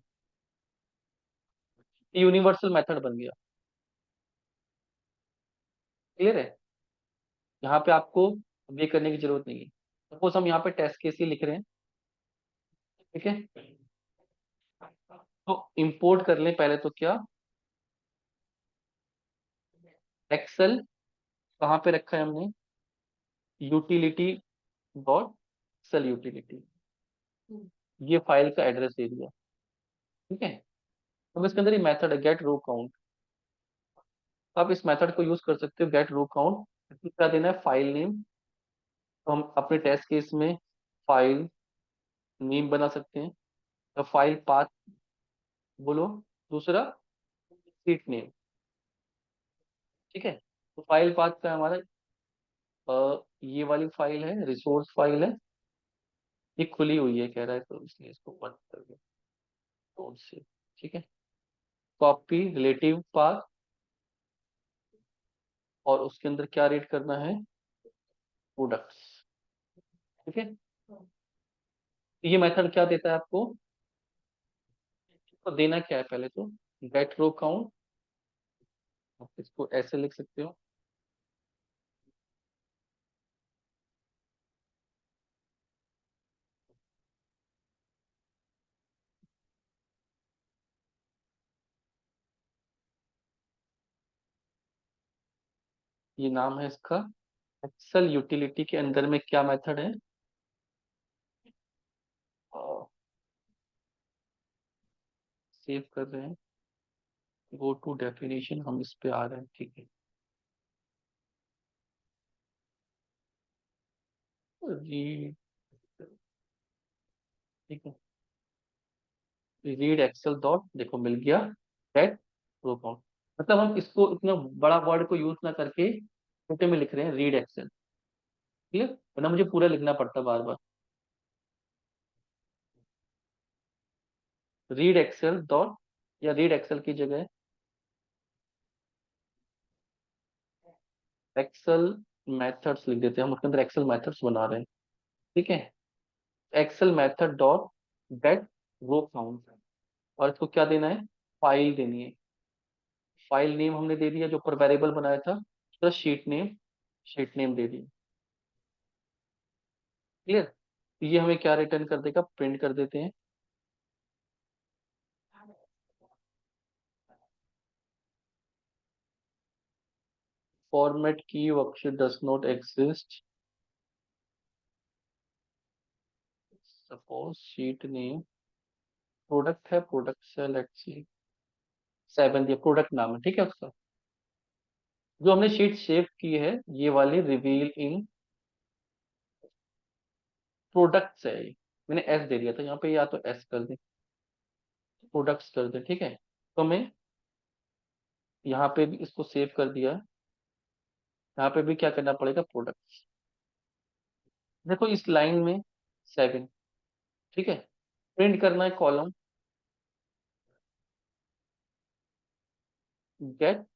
यूनिवर्सल मेथड बन गया। क्लियर है। यहाँ पे आपको अब ये करने की जरूरत नहीं है। सपोज हम यहाँ पे टेस्ट केस ही लिख रहे हैं, ठीक है, तो इंपोर्ट कर लें पहले तो क्या, एक्सेल कहाँ पे रखा है हमने, यूटिलिटी डॉट एक्सेल यूटिलिटी, ये फाइल का एड्रेस दे दिया। ठीक है, अब इसके अंदर ये मेथड है गेट रो काउंट। आप इस मेथड को यूज कर सकते हो, गेट रो काउंट। क्या देना है, फाइल नेम, तो हम अपने टेस्ट केस में फाइल नेम बना सकते हैं, तो फाइल पाथ बोलो, दूसरा शीट नेम। ठीक है, तो फाइल पाथ का हमारा ये वाली फाइल है, रिसोर्स फाइल है, ये खुली हुई है कह रहा है, तो इसलिए इसको बंद कर दिया नोड से। ठीक है, कॉपी रिलेटिव पाथ, और उसके अंदर क्या रीड करना है, प्रोडक्ट्स। ठीक है, तो ये मेथड क्या देता है आपको, तो देना क्या है, पहले तो गेट रो काउंट, आप इसको ऐसे लिख सकते हो, ये नाम है इसका। एक्सेल यूटिलिटी के अंदर में क्या मेथड है, सेव कर रहे हैं, गो टू डेफिनेशन, हम इस पे आ रहे हैं। ठीक है, रीड, ठीक है, रीड एक्सेल डॉट, देखो मिल गया, गेट रो काउंट। मतलब हम इसको इतना बड़ा वर्ड को यूज ना करके छोटे में लिख रहे हैं, रीड एक्सेल। क्लियर, वरना मुझे पूरा लिखना पड़ता बार बार। रीड एक्सेल डॉट, या रीड एक्सेल की जगह एक्सेल मेथड्स लिख देते हैं, हम उसके अंदर एक्सेल मेथड्स बना रहे हैं। ठीक है, excel method dot get row count, और इसको क्या देना है, फाइल देनी है। फाइल नेम हमने दे दिया, जो पर वेरिएबल बनाया था, तो शीट नेम दे दिया। क्लियर। तो ये हमें क्या रिटर्न कर देगा, प्रिंट कर देते हैं। फॉर्मेट की worksheet does not exist, suppose sheet name product है, प्रोडक्ट से लेट्स सी 7 दिया, प्रोडक्ट नाम है, ठीक है उसका। जो हमने शीट सेव की है ये वाली, रिवील इन प्रोडक्ट्स है ये। मैंने एस दे दिया था यहाँ पे, या तो एस कर दे, प्रोडक्ट्स कर दे, ठीक है। तो हमें यहाँ पे भी इसको सेव कर दिया, यहाँ पे भी क्या करना पड़ेगा, प्रोडक्ट्स। देखो इस लाइन में 7, ठीक है। प्रिंट करना है कॉलम गेट,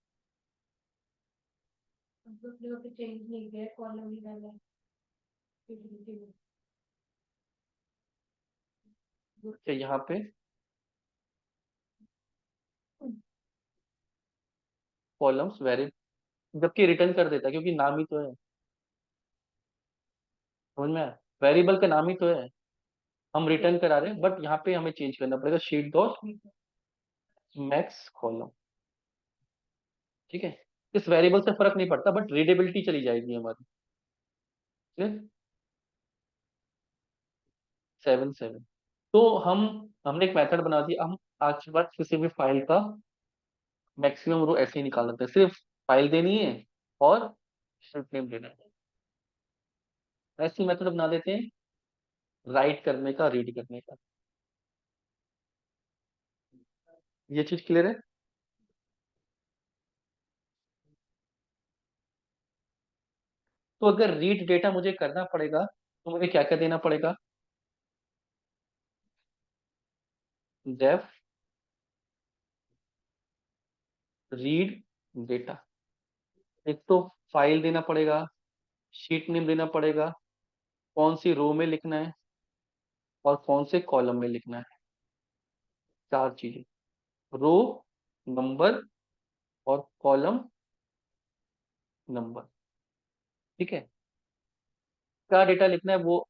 चेंज नहीं किया, कॉलम ही डाला यहाँ पे कॉलम्स वेरी, जबकि रिटर्न कर देता है क्योंकि नाम ही तो है, समझ में आया, वेरिएबल का नाम ही तो है, हम रिटर्न करा रहे हैं, बट यहाँ पे हमें चेंज करना पड़ेगा, शीट डॉट मैक्स कॉलम, ठीक है। इस वेरिएबल से फर्क नहीं पड़ता, बट रीडेबिलिटी चली जाएगी हमारी। 7 7। तो हमने एक मेथड बना दिया, हम आज के बाद किसी भी फाइल का मैक्सिमम रो ऐसे ही निकाल सकते हैं, सिर्फ फाइल देनी है और शीट नेम देना है। ऐसी मेथड बना देते हैं, राइट करने का, रीड करने का। ये चीज क्लियर है। तो अगर रीड डेटा मुझे करना पड़ेगा तो मुझे क्या क्या देना पड़ेगा, डेफ रीड डेटा। एक तो फाइल देना पड़ेगा, शीट नेम देना पड़ेगा, कौन सी रो में लिखना है और कौन से कॉलम में लिखना है, 4 चीजें, रो नंबर और कॉलम नंबर, ठीक है। क्या डेटा लिखना है वो,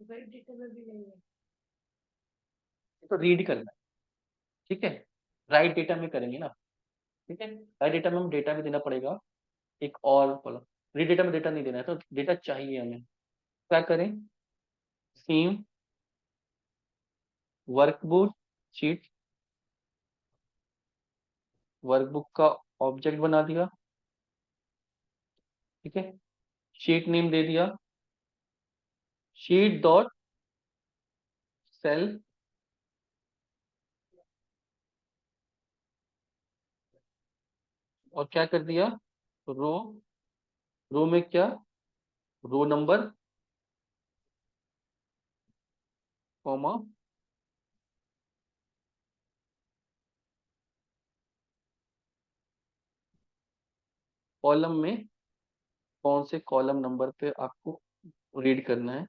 डिटेल में भी नहीं है। तो रीड करना है, ठीक है। राइट डेटा में करेंगे ना, ठीक है। राइट डेटा में हम डेटा भी देना पड़ेगा, एक और कॉलम। रीड डेटा में डेटा नहीं देना है, तो डेटा चाहिए हमें, क्या करें, सीम वर्कबुक शीट, वर्कबुक का ऑब्जेक्ट बना दिया, ठीक है। शीट नेम दे दिया, शीट डॉट सेल, और क्या कर दिया, रो, रो में क्या, रो नंबर कॉमा, कॉलम में कौन से कॉलम नंबर पे आपको रीड करना है,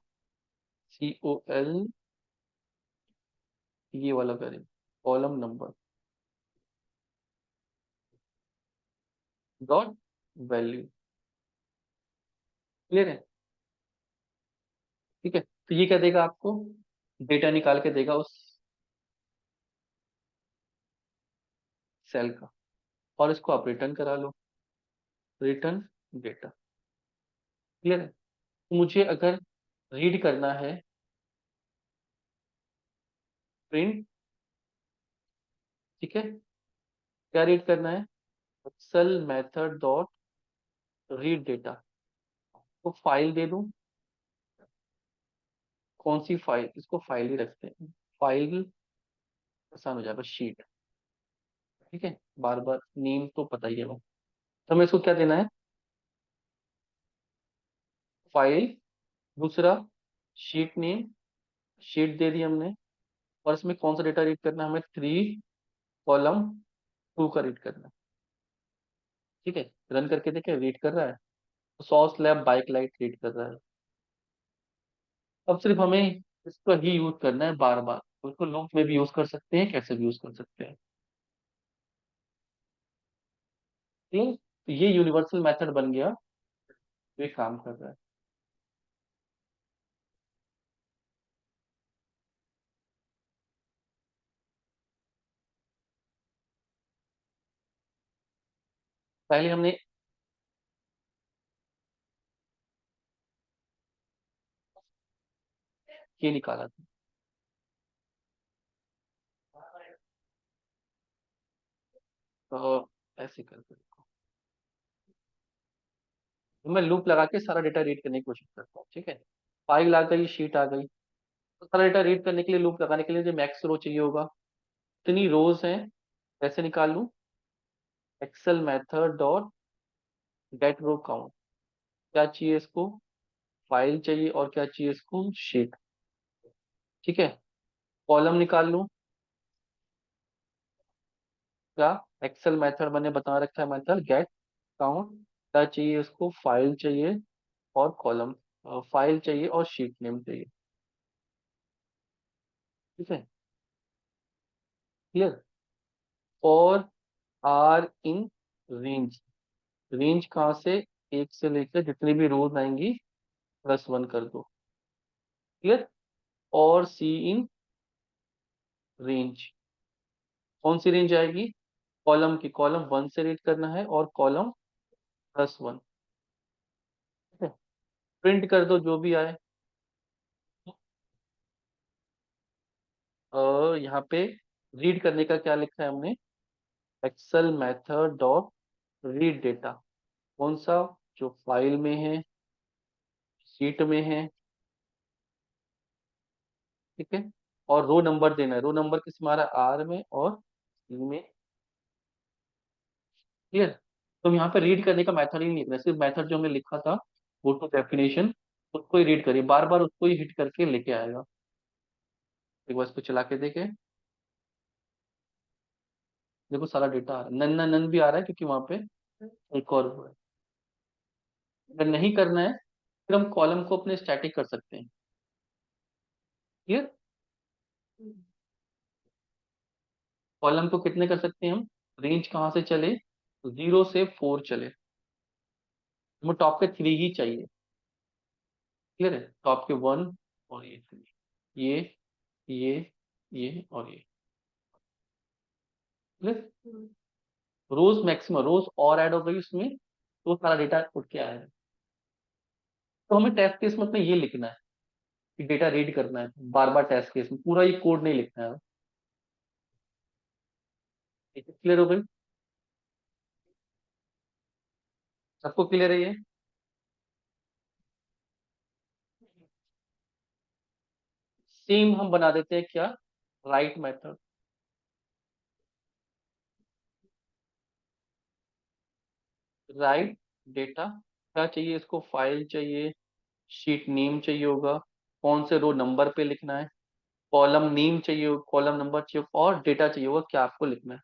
COL, ये वाला करें, column number dot value. Clear है, ठीक है। तो ये क्या देगा आपको, डेटा निकाल के देगा उस सेल का, और इसको आप रिटर्न करा लो, रिटर्न डेटा। क्लियर है। तो मुझे अगर रीड करना है, प्रिंट, ठीक है। क्या रीड करना है, excel method dot read data, तो फाइल दे दूं, कौन सी फाइल, इसको फाइल ही रखते हैं, फाइल आसान हो जाएगा, शीट, ठीक है। बार बार नेम तो पता ही है वो। तो हमें इसको क्या देना है, फाइल, दूसरा शीट नेम, शीट दे दी हमने, और इसमें कौन सा डेटा रीड करना है हमें, 3 कॉलम 2 का रीड करना है। ठीक है, रन करके देखें रीड कर रहा है, saw slab bike light read कर रहा है। अब सिर्फ हमें इसका ही यूज करना है बार बार, उसको लूप में भी यूज कर सकते हैं, कैसे भी यूज कर सकते हैं। ठीक, तो ये यूनिवर्सल मेथड बन गया, ये काम कर रहा है। पहले हमने ये निकाला था, तो ऐसे करके देखो, तो मैं लूप लगा के सारा डेटा रीड करने की कोशिश करता हूँ। ठीक है, फाइल आ गई, शीट आ गई, तो सारा डेटा रीड करने के लिए, लूप लगाने के लिए जो मैक्स रो चाहिए होगा, कितनी रोज हैं, कैसे निकाल लूँ, excel method dot get row count. क्या चाहिए इसको, फाइल चाहिए, और क्या चाहिए इसको, शीट। ठीक है, कॉलम निकाल लूँ, क्या, एक्सेल मेथड मैंने बता रखा है, मेथड गेट काउंट। क्या चाहिए उसको, फाइल चाहिए और कॉलम, फाइल चाहिए और शीट नेम चाहिए। ठीक है, क्लियर। और आर इन रेंज, रेंज कहाँ से, एक से लेकर जितनी भी रोज आएंगी +1 कर दो। क्लियर। और सी इन रेंज, कौन सी रेंज आएगी, कॉलम की, कॉलम 1 से रीड करना है और कॉलम +1। ठीक है, प्रिंट कर दो जो भी आए। और यहाँ पे रीड करने का क्या लिखा है हमने, excel method dot read data, कौन सा, जो फाइल में है, शीट में है। ठीक है, और रो नंबर देना है, रो नंबर किस में आ रहा है, आर में और सी में। क्लियर। तो हम यहाँ पे रीड करने का मेथड ही नहीं लिख रहे, सिर्फ मेथड जो हमने लिखा था, गो टू डेफिनेशन, उसको ही रीड करिए, बार बार उसको ही हिट करके लेके आएगा। एक बार इसको चला के देखे, देखो सारा डेटा आ रहा है, नन नन नन भी आ रहा है, क्योंकि वहां पे एक और वो है। अगर नहीं करना है, फिर हम कॉलम को अपने स्टैटिक कर सकते हैं। क्लियर। कॉलम को कितने कर सकते हैं हम, रेंज कहाँ से चले, 0 से 4 चले, हमें टॉप के 3 ही चाहिए। क्लियर है, टॉप के 1 और ये 3, ये ये ये और ये। क्लियर। रोज मैक्सिमम रोज और ऐड हो गई उसमें, तो सारा डेटा उठ के आएगा। तो हमें टेस्ट केस में अपने ये लिखना है कि डेटा रीड करना है, बार बार टेस्ट केस में पूरा ये कोड नहीं लिखना है। क्लियर हो गई, सबको क्लियर है ये। सेम हम बना देते हैं क्या, राइट मेथड, राइट डेटा, क्या चाहिए इसको, फाइल चाहिए, शीट नेम चाहिए होगा, कौन से रो नंबर पे लिखना है, कॉलम नेम चाहिए, कॉलम नंबर चाहिए, और डेटा चाहिए होगा क्या आपको लिखना है।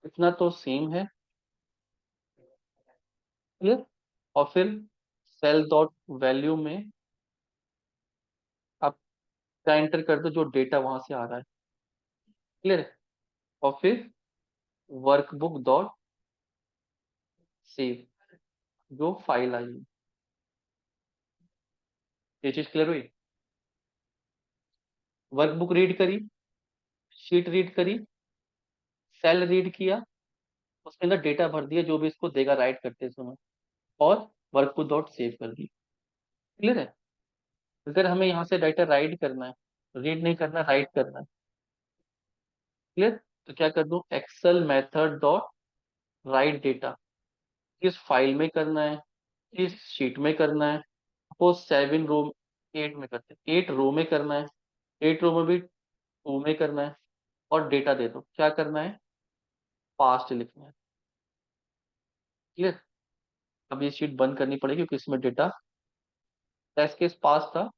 इतना तो सेम है। क्लियर। और फिर सेल डॉट वैल्यू में आप क्या एंटर कर दो, जो डेटा वहां से आ रहा है। क्लियर है। और फिर वर्कबुक डॉट सेव, जो फाइल आई है। ये चीज क्लियर हुई, वर्कबुक रीड करी, शीट रीड करी, सेल रीड किया, उसके अंदर डेटा भर दिया जो भी इसको देगा राइट करते समय, और वर्कबुक डॉट सेव कर दी। क्लियर है। अगर हमें यहाँ से डाटा राइट करना है, रीड नहीं करना, राइट करना है। क्लियर। तो क्या कर दूं, excel method dot write data, किस फाइल में करना है, किस शीट में करना है, सपोज 7 रो 8 में करते हैं, 8 रो में करना है, 8 रो में भी 2 में करना है, और डेटा दे दो, क्या करना है, पास्ट लिखना है। क्लियर। अब ये शीट बंद करनी पड़ेगी क्योंकि इसमें डेटा टेस्ट केस पास था,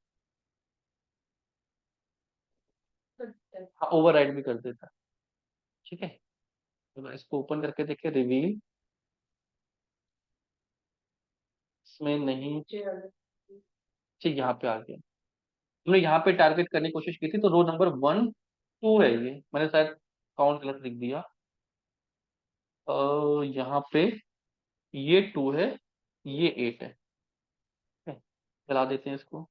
ओवरराइड भी कर देता। ठीक है, तो मैं इसको ओपन करके देखे, रिवील, इसमें नहीं, ठीक यहाँ पे आ गया। हमने यहाँ पे टारगेट करने की कोशिश की थी, तो रो नंबर 1 2 है, ये मैंने शायद काउंट गलत लिख दिया। यहाँ पे ये 2 है, ये 8 है। ठीक है, चला देते हैं इसको।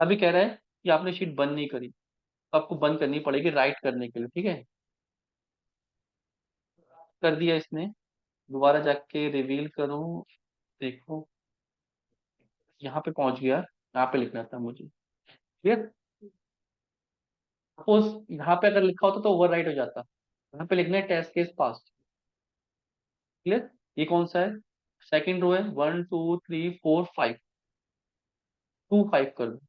अभी कह रहा है कि आपने शीट बंद नहीं करी, तो आपको बंद करनी पड़ेगी राइट करने के लिए। ठीक है, कर दिया इसने। दोबारा जाके रिवील करूं, देखो यहाँ पे पहुंच गया, यहाँ पे लिखना था मुझे। क्लियर, सपोज यहाँ पे अगर लिखा होता तो ओवरराइट हो जाता। यहाँ पे लिखना है टेस्ट केस पास। क्लियर, ये कौन सा है, सेकंड रो है, 1 2 3 4 5, 2 5 कर दो।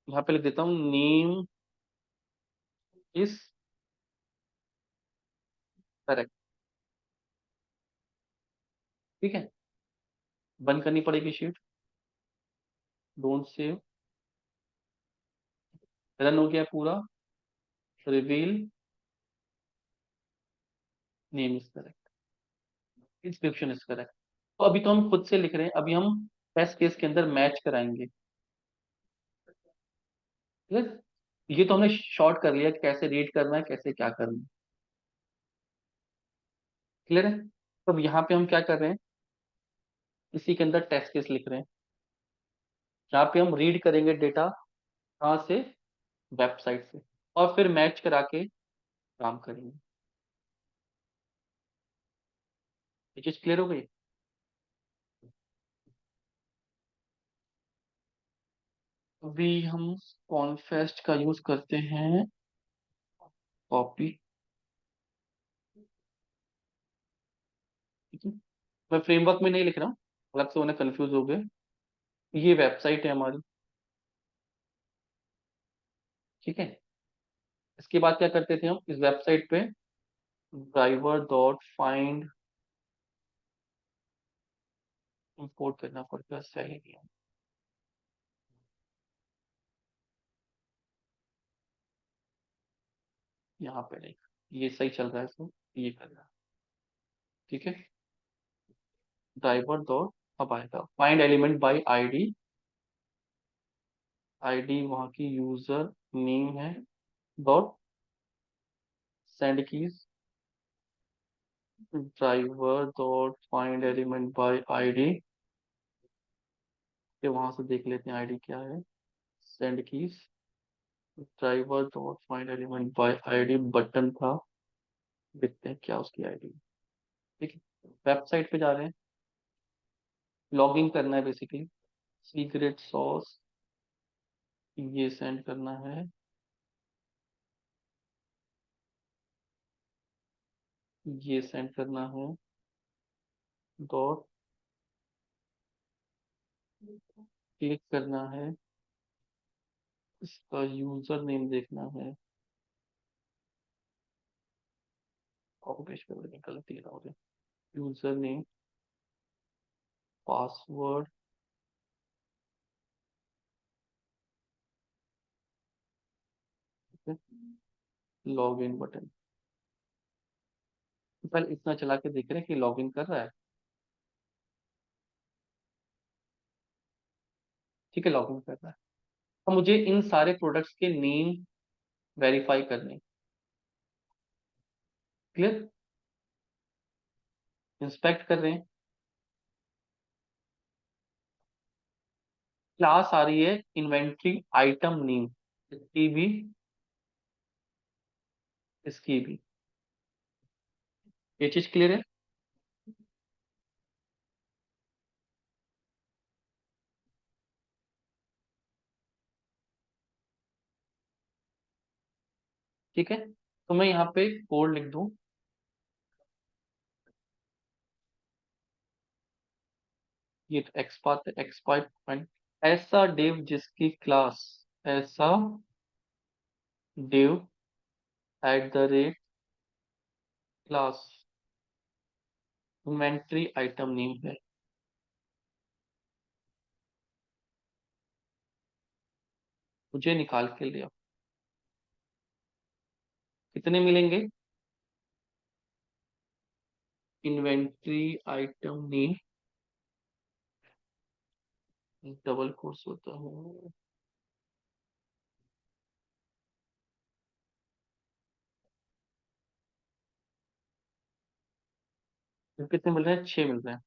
यहाँ पे लिख देता हूँ नेम इज करेक्ट। ठीक है, बंद करनी पड़ेगी शीट, डोंट सेव, रन हो गया पूरा, reveal, name is correct, inscription is correct. तो अभी तो हम खुद से लिख रहे हैं, अभी हम टेस्ट केस के अंदर मैच कराएंगे। ठीक है, ये तो हमने शॉर्ट कर लिया कि कैसे रीड करना है, कैसे क्या करना है। क्लियर है, तो अब यहाँ पे हम क्या कर रहे हैं, इसी के अंदर टेस्ट केस लिख रहे हैं। यहाँ पे हम रीड करेंगे डेटा, कहाँ से, वेबसाइट से, और फिर मैच करा के काम करेंगे। ये चीज क्लियर हो गई। अभी हम कॉन्फेस्ट का यूज करते हैं, कॉपी। ठीक है, मैं फ्रेमवर्क में नहीं लिख रहा हूँ, अलग से उन्हें कंफ्यूज हो गए। ये वेबसाइट है हमारी। ठीक है, इसके बाद क्या करते थे हम, इस वेबसाइट पे ड्राइवर डॉट फाइंड इंपोर्ट करना पड़ता, सही नहीं है। यहाँ पे नहीं, ये सही चल रहा है, इसको ये कर रहा है। ठीक है, ड्राइवर डॉट, अब आएगा find element by ID, ID वहाँ की यूजर नेम है, dot send keys, driver dot find element by ID, फिर वहां से देख लेते हैं आईडी क्या है, send keys, driver dot find element by ID button था, देखते हैं क्या उसकी आईडी। ठीक है, वेबसाइट पे जा रहे हैं, लॉगिन करना है बेसिकली, सीक्रेट सॉस, ये सेंड करना है, ये सेंड करना है, डॉट क्लिक करना है, इसका यूजर नेम देखना है, कॉपी पेस्ट कर देंगे, गलती ना हो जाए, user name, password, log in button. तो पहले इतना चला के देख रहे हैं कि लॉग इन कर रहा है। ठीक है, लॉग इन कर रहा है। अब मुझे इन सारे प्रोडक्ट्स के नेम वेरीफाई करने, क्लियर, इंस्पेक्ट कर रहे हैं, क्लास आ रही है इन्वेंट्री आइटम नेम, इसकी भी, इसकी भी, ये चीज क्लियर है। ठीक है, तो मैं यहाँ पे कोड लिख दूं, ये एक्सपाथ है, एक्सपाइट पॉइंट, ऐसा डिव जिसकी क्लास, ऐसा div @ class inventory item name है। मुझे निकाल के लिया कितने मिलेंगे? Inventory item name double course होता है, कितने मिल रहे हैं? 6 मिल रहे हैं।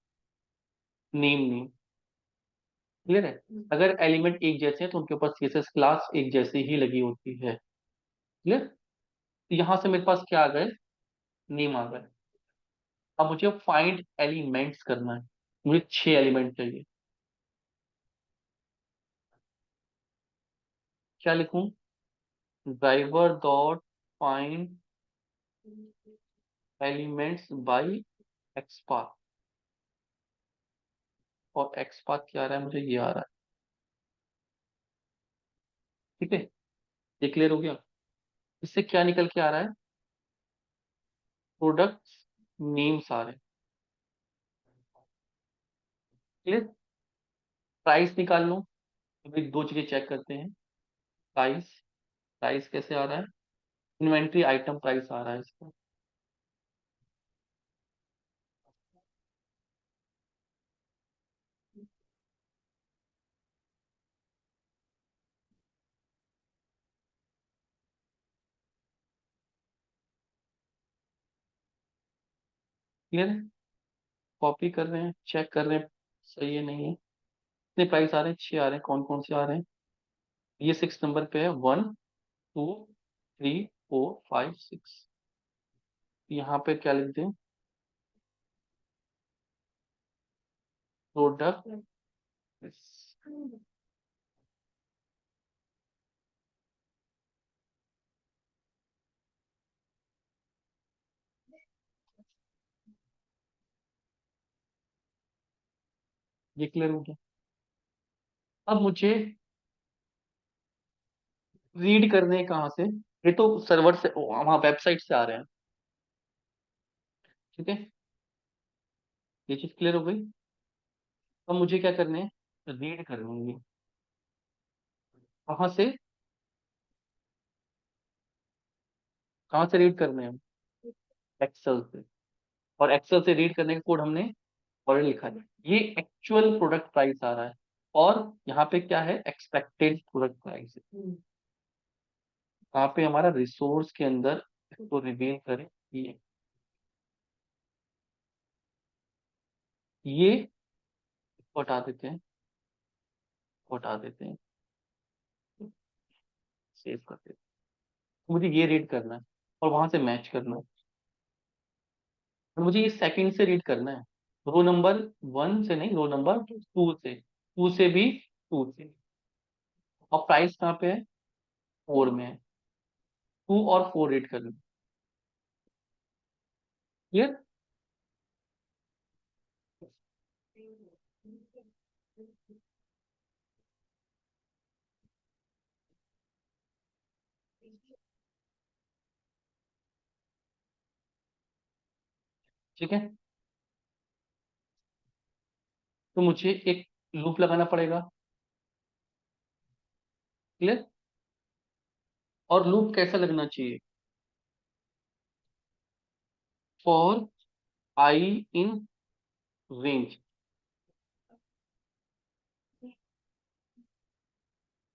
नेम नेम क्लियर है। अगर एलिमेंट एक जैसे हैं तो उनके ऊपर सीएसएस क्लास एक जैसी ही लगी होती है। क्लियर। तो यहां से मेरे पास क्या आ गए? नेम आ गए। अब मुझे फाइंड एलिमेंट्स करना है। मुझे 6 एलिमेंट चाहिए। क्या लिखूं? Driver dot find elements bye XPath. और एक्सपाथ क्या आ रहा है? मुझे ये आ रहा है। ठीक है, ये क्लियर हो गया। इससे क्या निकल के आ रहा है? प्रोडक्ट नेम्स आ रहे हैं। क्लियर। प्राइस निकाल लो। अभी दो चीजें चेक करते हैं। प्राइस, प्राइस कैसे आ रहा है? इन्वेंट्री आइटम प्राइस आ रहा है इसका। क्लियर है। कॉपी कर रहे हैं, चेक कर रहे हैं सही है नहीं है। कितने प्राइस आ रहे हैं? 6 आ रहे हैं। कौन कौन से आ रहे हैं? ये 6 नंबर पे है। 1 2 3 4 5 6। यहाँ पे क्या लिख दें? प्रोडक्ट। ये क्लियर हो गया। अब मुझे रीड करने हैं कहाँ से? ये तो सर्वर से, वहाँ वेबसाइट से आ रहे हैं। ठीक है, ये चीज क्लियर हो गई। अब मुझे क्या करने हैं? रीड करने हैं। कहाँ से? कहाँ से रीड करने हैं? एक्सेल से। और एक्सेल से रीड करने का कोड हमने ऑलरेडी लिखा है। ये एक्चुअल प्रोडक्ट प्राइस आ रहा है। और यहाँ पे क्या है? एक्सपेक्टेड प्रोडक्ट प्राइस है। यहाँ पे हमारा रिसोर्स के अंदर इसको रिवील करें। ये इसको हटा देते हैं, इसको हटा देते हैं, सेव कर देते हैं। मुझे ये रीड करना है और वहां से मैच करना है। और मुझे ये सेकंड से रीड करना है। रो नंबर 1 से नहीं, रो नंबर 2 से, 2 से भी, 2 से। और प्राइस कहाँ पे है? 4 में है। 2 और 4 रीड करना है। क्लियर। ठीक है, तो मुझे एक लूप लगाना पड़ेगा। क्लियर। और लूप कैसा लगना चाहिए? For I in range.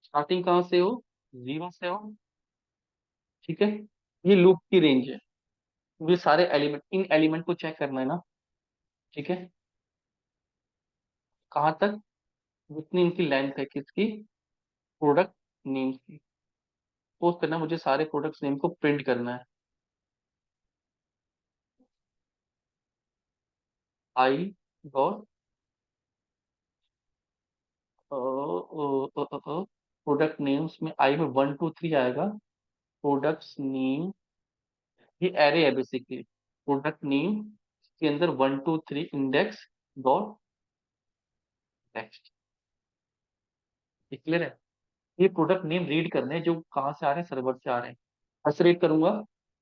Starting कहाँ से हो? 0 से हो। ठीक है, ये लूप की रेंज है। ये सारे एलिमेंट, इन एलिमेंट को चेक करना है ना। ठीक है, कहाँ तक? जितनी इनकी लेंथ है किसकी? प्रोडक्ट नेम की। सपोज करना मुझे सारे प्रोडक्ट्स नेम को प्रिंट करना है। आई डॉट प्रोडक्ट नेम्स में आई में 1 2 3 आएगा। प्रोडक्ट्स नेम, ये एरे है बेसिकली। प्रोडक्ट नेम के अंदर 1 2 3 इंडेक्स डॉट टेक्स्ट। ये क्लियर है। ये प्रोडक्ट नेम रीड करने हैं जो कहाँ से आ रहे हैं? सर्वर से आ रहे हैं। कैसे रीड करूंगा?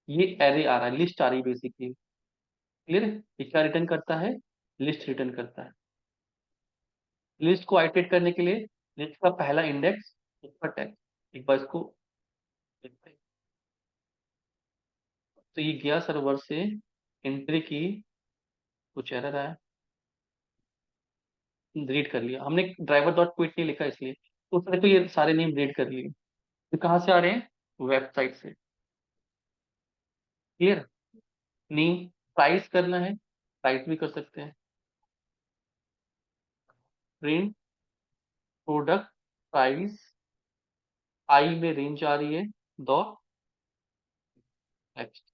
ये एरे आ रहा है, लिस्ट आ रही है बेसिकली। क्लियर है? ये क्या रिटर्न करता है? लिस्ट रिटर्न करता है। लिस्ट को आइटरेट करने के लिए लिस्ट का पहला इंडेक्स, उसका टैग, एक बार इसको देखते हैं। तो ये गया सर्वर से, एंट्री की, कुछ एरर आया, रीड कर लिया हमने, ड्राइवर डॉट क्विट नहीं लिखा इसलिए, तो उसने तो ये सारे नेम रीड कर लिए। ये कहाँ से आ रहे हैं? वेबसाइट से। क्लियर? नेम, प्राइस करना है, प्राइस भी कर सकते हैं। प्रिंट प्रोडक्ट प्राइस, आई में रेंज आ रही है, डॉट टेक्स्ट।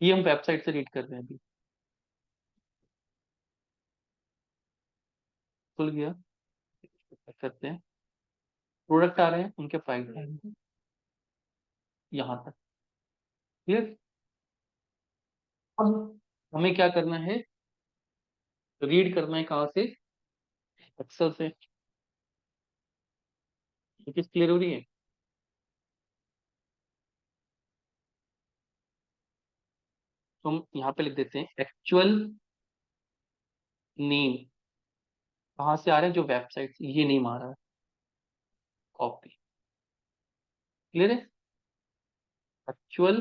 ये हम वेबसाइट से रीड कर रहे हैं अभी। खुल गया, करते हैं। प्रोडक्ट आ रहे हैं, उनके प्राइस आएंगे यहाँ तक। क्लियर? अब हमें क्या करना है? रीड करना है कहाँ से? एक्सेल से। ये चीज क्लियर हो रही है? तो हम यहाँ पे लिख देते हैं एक्चुअल नेम, कहाँ से आ रहे हैं? जो वेबसाइट से ये नेम आ रहा है, कॉपी। क्लियर है? एक्चुअल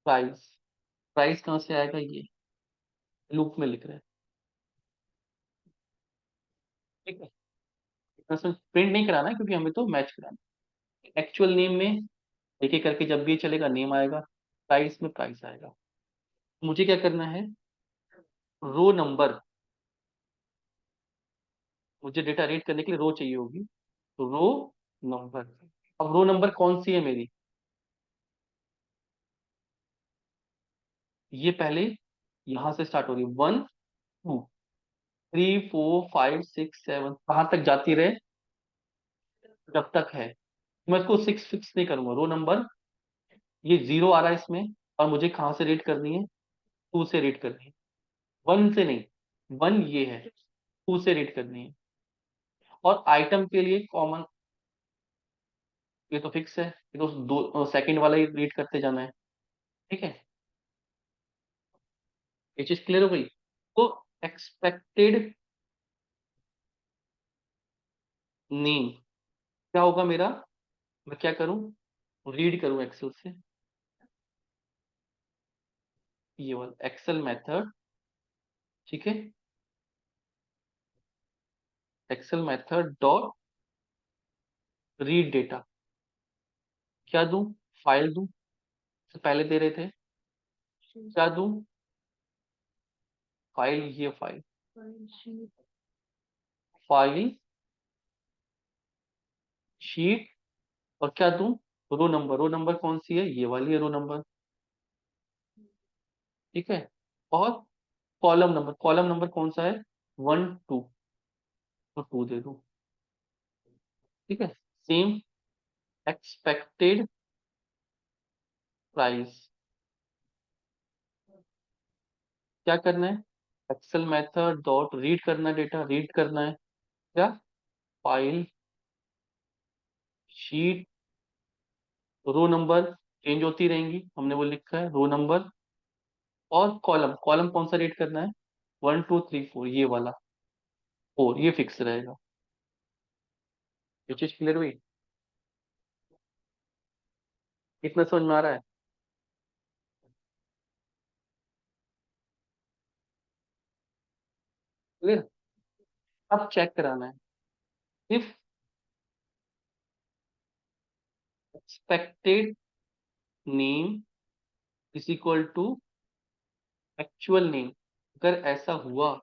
प्राइस, प्राइस कहाँ से आएगा? ये लूप में लिख रहे हैं। ठीक है? प्रिंट नहीं कराना है क्योंकि हमें तो मैच कराना है। एक्चुअल नेम में एक एक करके जब भी चलेगा नेम आएगा, प्राइस में प्राइस आएगा। मुझे क्या करना है? रो नंबर, मुझे डेटा रीड करने के लिए रो चाहिए होगी, तो रो नंबर। अब रो नंबर कौन सी है मेरी? ये पहले यहां से स्टार्ट हो रही है, 1 2 3 4 5 6 7, कहाँ तक जाती रहे जब तक है। मैं इसको 6 फिक्स नहीं करूंगा, रो नंबर। ये 0 आ रहा है इसमें, और मुझे कहाँ से रीड करनी है? 2 से रीड करनी है, 1 से नहीं। 1 ये है, 2 से रीड करनी है। और आइटम के लिए कॉमन, ये तो फिक्स है, ये तो दो सेकंड वाला ही रीड करते जाना है। ठीक है? ये चीज क्लियर हो गई? तो एक्सपेक्टेड नेम क्या होगा मेरा? मैं क्या करूं? रीड करूं एक्सेल से, ये वाला एक्सेल मेथड। ठीक है? Excel method dot read data, क्या दूं? फाइल दूं, तो पहले दे रहे थे, क्या दूं? फाइल, ये फाइल, फाइल शीट, और क्या दूं? रो नंबर। रो नंबर कौन सी है? ये वाली है रो नंबर। ठीक है? और कॉलम नंबर, कॉलम नंबर कौन सा है? 1 2, तो 2 दे दूं। ठीक है? सेम, एक्सपेक्टेड प्राइस, क्या करना है? एक्सेल मेथड डॉट रीड करना है, डेटा रीड करना है, क्या? File sheet, row number change होती रहेंगी, हमने वो लिखा है रो नंबर। और कॉलम, कॉलम कौन सा रीड करना है? 1 2 3 4, ये वाला 4, ये फिक्स रहेगा। ये चीज क्लियर हुई? कितना समझ में आ रहा है? क्लियर? अब चेक कराना है, if expected name is equal to actual name, अगर ऐसा हुआ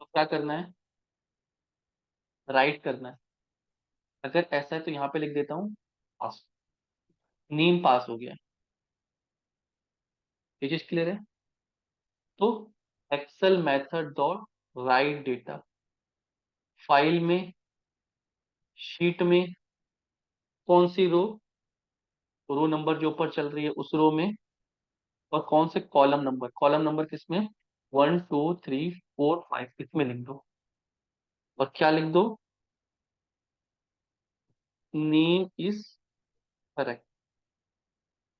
तो क्या करना है? राइट करना है। अगर ऐसा है तो यहाँ पे लिख देता हूँ पास, नेम पास हो गया। ये चीज क्लियर है? तो excel method dot write data, file में, शीट में, कौन सी रो? रो नंबर जो ऊपर चल रही है उस रो में। और कौन से कॉलम नंबर? कॉलम नंबर किसमें? 1 2 3 4 5, इसमें लिख दो। और क्या लिख दो? Name is correct.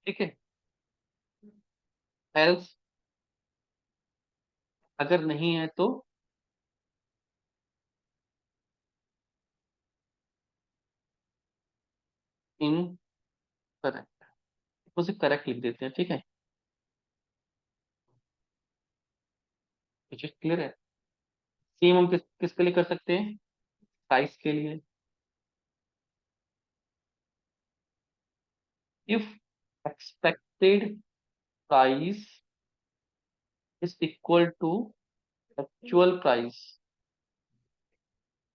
ठीक है। एल्स अगर नहीं है तो इन करेक्ट, उसे करेक्ट लिख देते हैं, ठीक है। क्लियर है। सेम हम किसके लिए कर सकते हैं, प्राइस के लिए। If expected price is equal to actual price.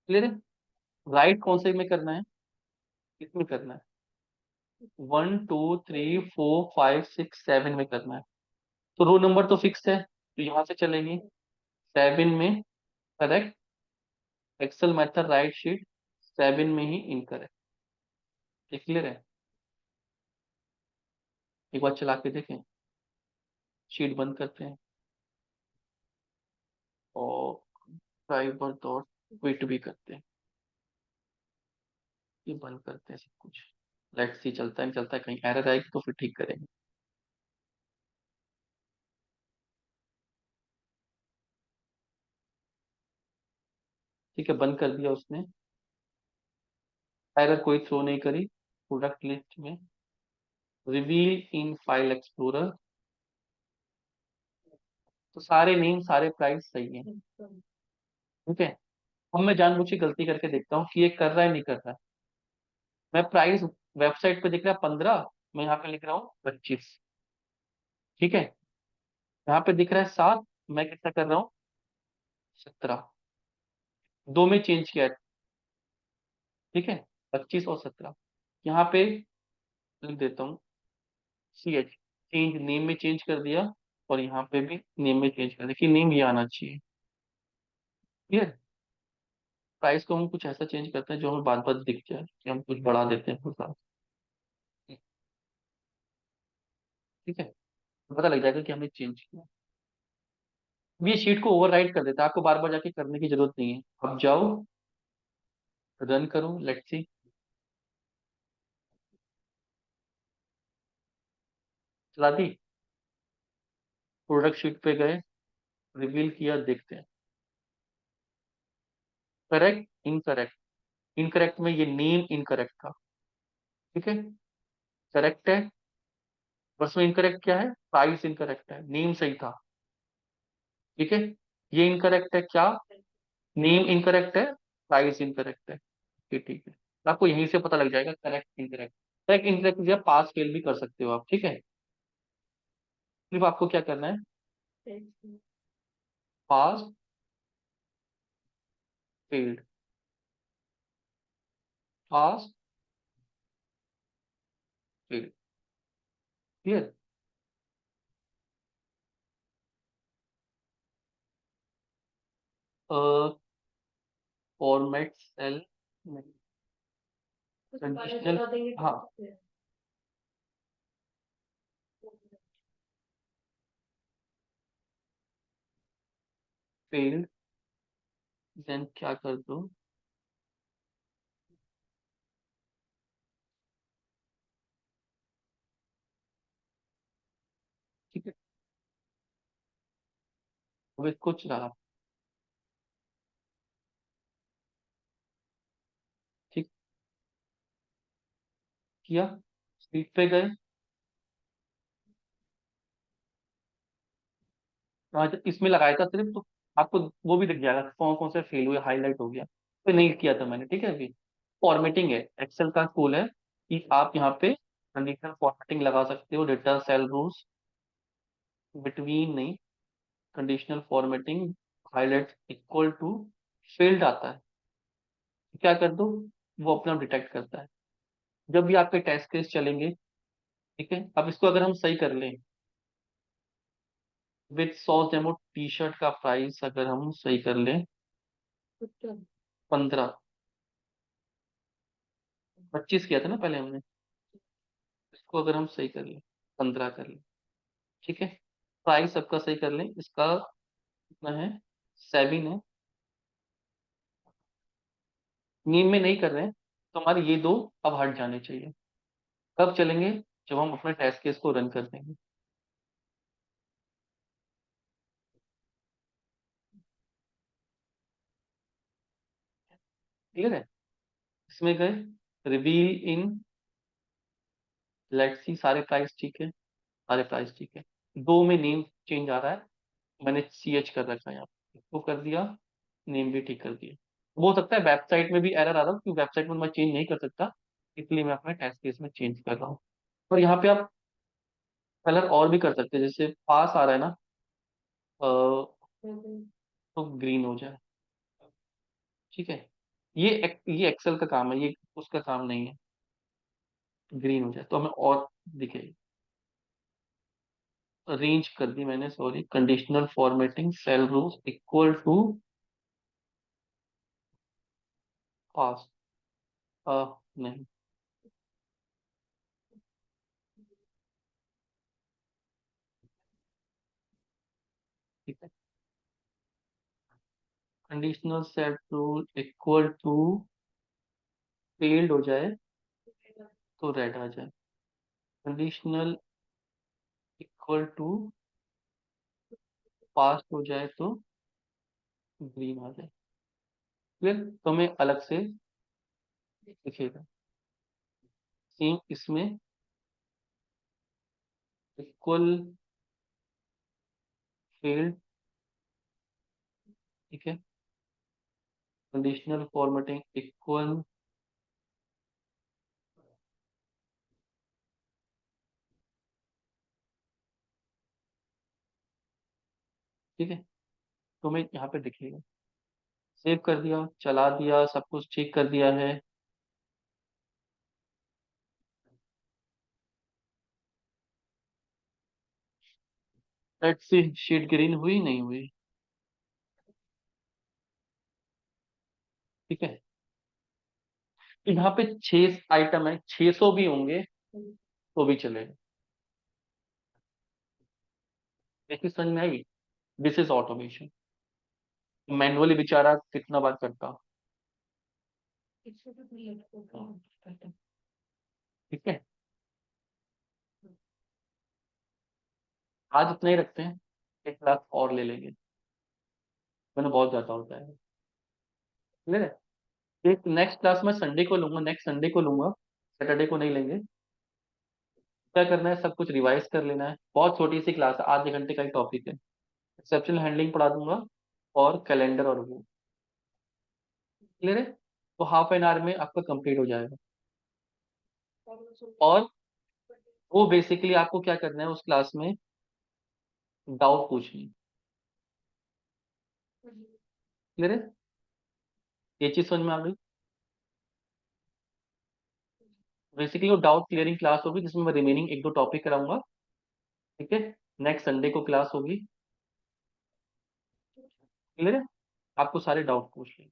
Clear है। राइट कौन से में करना है, किसमें करना है, 1 2 3 4 5 6 7 में करना है। तो रो नंबर तो फिक्स है, तो यहां से चलेंगे 7 में correct, excel method write sheet 7 में ही इनकरेक्ट। क्लियर है। एक बार चला के देखें, शीट बंद करते हैं और ड्राइवर डॉट क्विट भी करते हैं, ये बंद करते हैं सब कुछ। लेट्स सी चलता है नहीं चलता है, कहीं एरर आएगी तो फिर ठीक करेंगे। ठीक है, बंद कर दिया उसने, एरर कोई थ्रो नहीं करी। प्रोडक्ट लिस्ट में रिवील इन फाइल एक्सप्लोरर, तो सारे नेम सारे प्राइस सही है। ठीक है। अब मैं जानबूझ के गलती करके देखता हूँ कि ये कर रहा है नहीं कर रहा है। मैं प्राइस वेबसाइट पे दिख रहा है 15, मैं यहाँ पे लिख रहा हूँ 25। ठीक है। यहाँ पे दिख रहा है 7, मैं कितना कर रहा हूँ 17, दो में चेंज किया है। ठीक है, 25 और 17। यहाँ पे लिख देता हूँ CH, चेंज नेम में चेंज कर दिया, और यहाँ पे भी नेम में चेंज कर दिया कि नेम ये आना चाहिए। क्लियर। प्राइस को हम कुछ ऐसा चेंज करते हैं जो हमें बात बात दिख जाए, कि हम कुछ बढ़ा देते हैं कुछ ज्यादा। ठीक है, तो पता लग जाएगा कि हमने चेंज किया। अब ये शीट को ओवरराइट कर देता है, आपको बार बार जाके करने की जरूरत नहीं है। अब जाओ रन करो, लेट्स सी। चला दी, प्रोडक्ट शीट पे गए, रिवील किया, देखते हैं करेक्ट इनकरेक्ट। इनकरेक्ट में ये नेम इनकरेक्ट था। ठीक है, करेक्ट है, बस में इनकरेक्ट क्या है, प्राइस इनकरेक्ट है, नेम सही था। ठीक है, ये इनकरेक्ट है क्या, नेम इनकरेक्ट है, प्राइस इनकरेक्ट है। ठीक है, तो आपको यहीं से पता लग जाएगा करेक्ट इनकरेक्ट। करेक्ट इनकरेक्ट या पास फेल भी कर सकते हो आप। ठीक है, सिर्फ आपको क्या करना है, pass failed, pass failed. Clear. Format cell conditional, हाँ फेल्ड, देन क्या कर दो, ठीक है। अब इसको चला, ठीक किया, स्पीड पे गए। हाँ, जब इसमें लगाया था सिर्फ, तो आपको वो भी दिख जाएगा कौन कौन से फेल हुए, हाईलाइट हो गया, तो नहीं किया था मैंने। ठीक है, अभी फॉर्मेटिंग है, एक्सेल का टूल है कि आप यहाँ पे कंडीशनल फॉर्मेटिंग लगा सकते हो, डेटा सेल रूल्स बिटवीन नहीं, conditional formatting highlight equal to field आता है, क्या कर दो, वो अपना डिटेक्ट करता है जब भी आपके टेस्ट केस चलेंगे। ठीक है, अब इसको अगर हम सही कर लें, with sauce demo T shirt का प्राइस अगर हम सही कर लें 15, 25 किया था ना पहले हमने, इसको अगर हम सही कर लें 15 कर लें। ठीक है, प्राइस सबका सही कर लें, इसका कितना है 7 है, नीम में नहीं कर रहे हैं, तो हमारे ये दो अब हट जाने चाहिए। कब चलेंगे, जब हम अपने टेस्ट केस को रन कर देंगे। क्लियर है? इसमें गए, रिवील इन, लेट्स सी, सारे प्राइस ठीक है, सारे प्राइस ठीक है। दो में नेम चेंज आ रहा है, मैंने सी एच कर रखा है यहाँ पे, इसको कर दिया, नेम भी ठीक कर दिया। हो सकता है वेबसाइट में भी एरर आ रहा हो, क्योंकि वेबसाइट में मैं चेंज नहीं कर सकता, इसलिए मैं अपने टेस्ट केस में चेंज कर रहा हूँ। और यहाँ पे आप कलर और भी कर सकते हैं, जैसे पास आ रहा है ना, तो ग्रीन हो जाए। ठीक है, ये एक्सेल का काम है, ये उसका काम नहीं है। ग्रीन हो जाए तो हमें और दिखेगी। रेंज कर दी मैंने, sorry, conditional formatting cell rules equal to pass, नहीं, ठीक है, conditional set rule equal to failed हो जाए तो रेड आ जाए, कंडीशनल इक्वल टू पास हो जाए तो ग्रीन आ जाए। फिर तो हमें अलग से दिखेगा। सेम इसमें इक्वल फेल्ड, ठीक है, कंडीशनल फॉर्मेटिंग इक्वल, ठीक है, तो हमें यहाँ पे दिखेगा। सेव कर दिया, चला दिया, सब कुछ ठीक कर दिया है। लेट्स सी, शीट ग्रीन हुई नहीं हुई? ठीक है, यहाँ पे 6 आइटम है, 600 भी होंगे तो भी चलेगा। देखिए समझ में आई? This is automation. मैनुअली बेचारा कितना बार करता। इससे तो क्रिएट होगा। ठीक है, आज इतना ही रखते हैं, 1 क्लास और ले लेंगे, मैंने बहुत ज्यादा होता है। क्लियर है? एक नेक्स्ट क्लास में संडे को लूंगा, नेक्स्ट संडे को लूंगा, सैटरडे को नहीं लेंगे। क्या करना है, सब कुछ रिवाइज कर लेना है, बहुत छोटी सी क्लास है, आधे घंटे का ही टॉपिक है। एक्सेप्शनल हैंडलिंग पढ़ा दूंगा, और कैलेंडर और वो। क्लियर है? तो हाफ एन आवर में आपका कंप्लीट हो जाएगा। और वो बेसिकली आपको क्या करना है उस क्लास में, डाउट पूछनी। क्लियर है? ये चीज समझ में आ गई? बेसिकली वो डाउट क्लियरिंग क्लास होगी, जिसमें मैं रिमेनिंग एक दो टॉपिक कराऊंगा। ठीक है, नेक्स्ट संडे को क्लास होगी। क्लियर है? आपको सारे डाउट पूछ लें।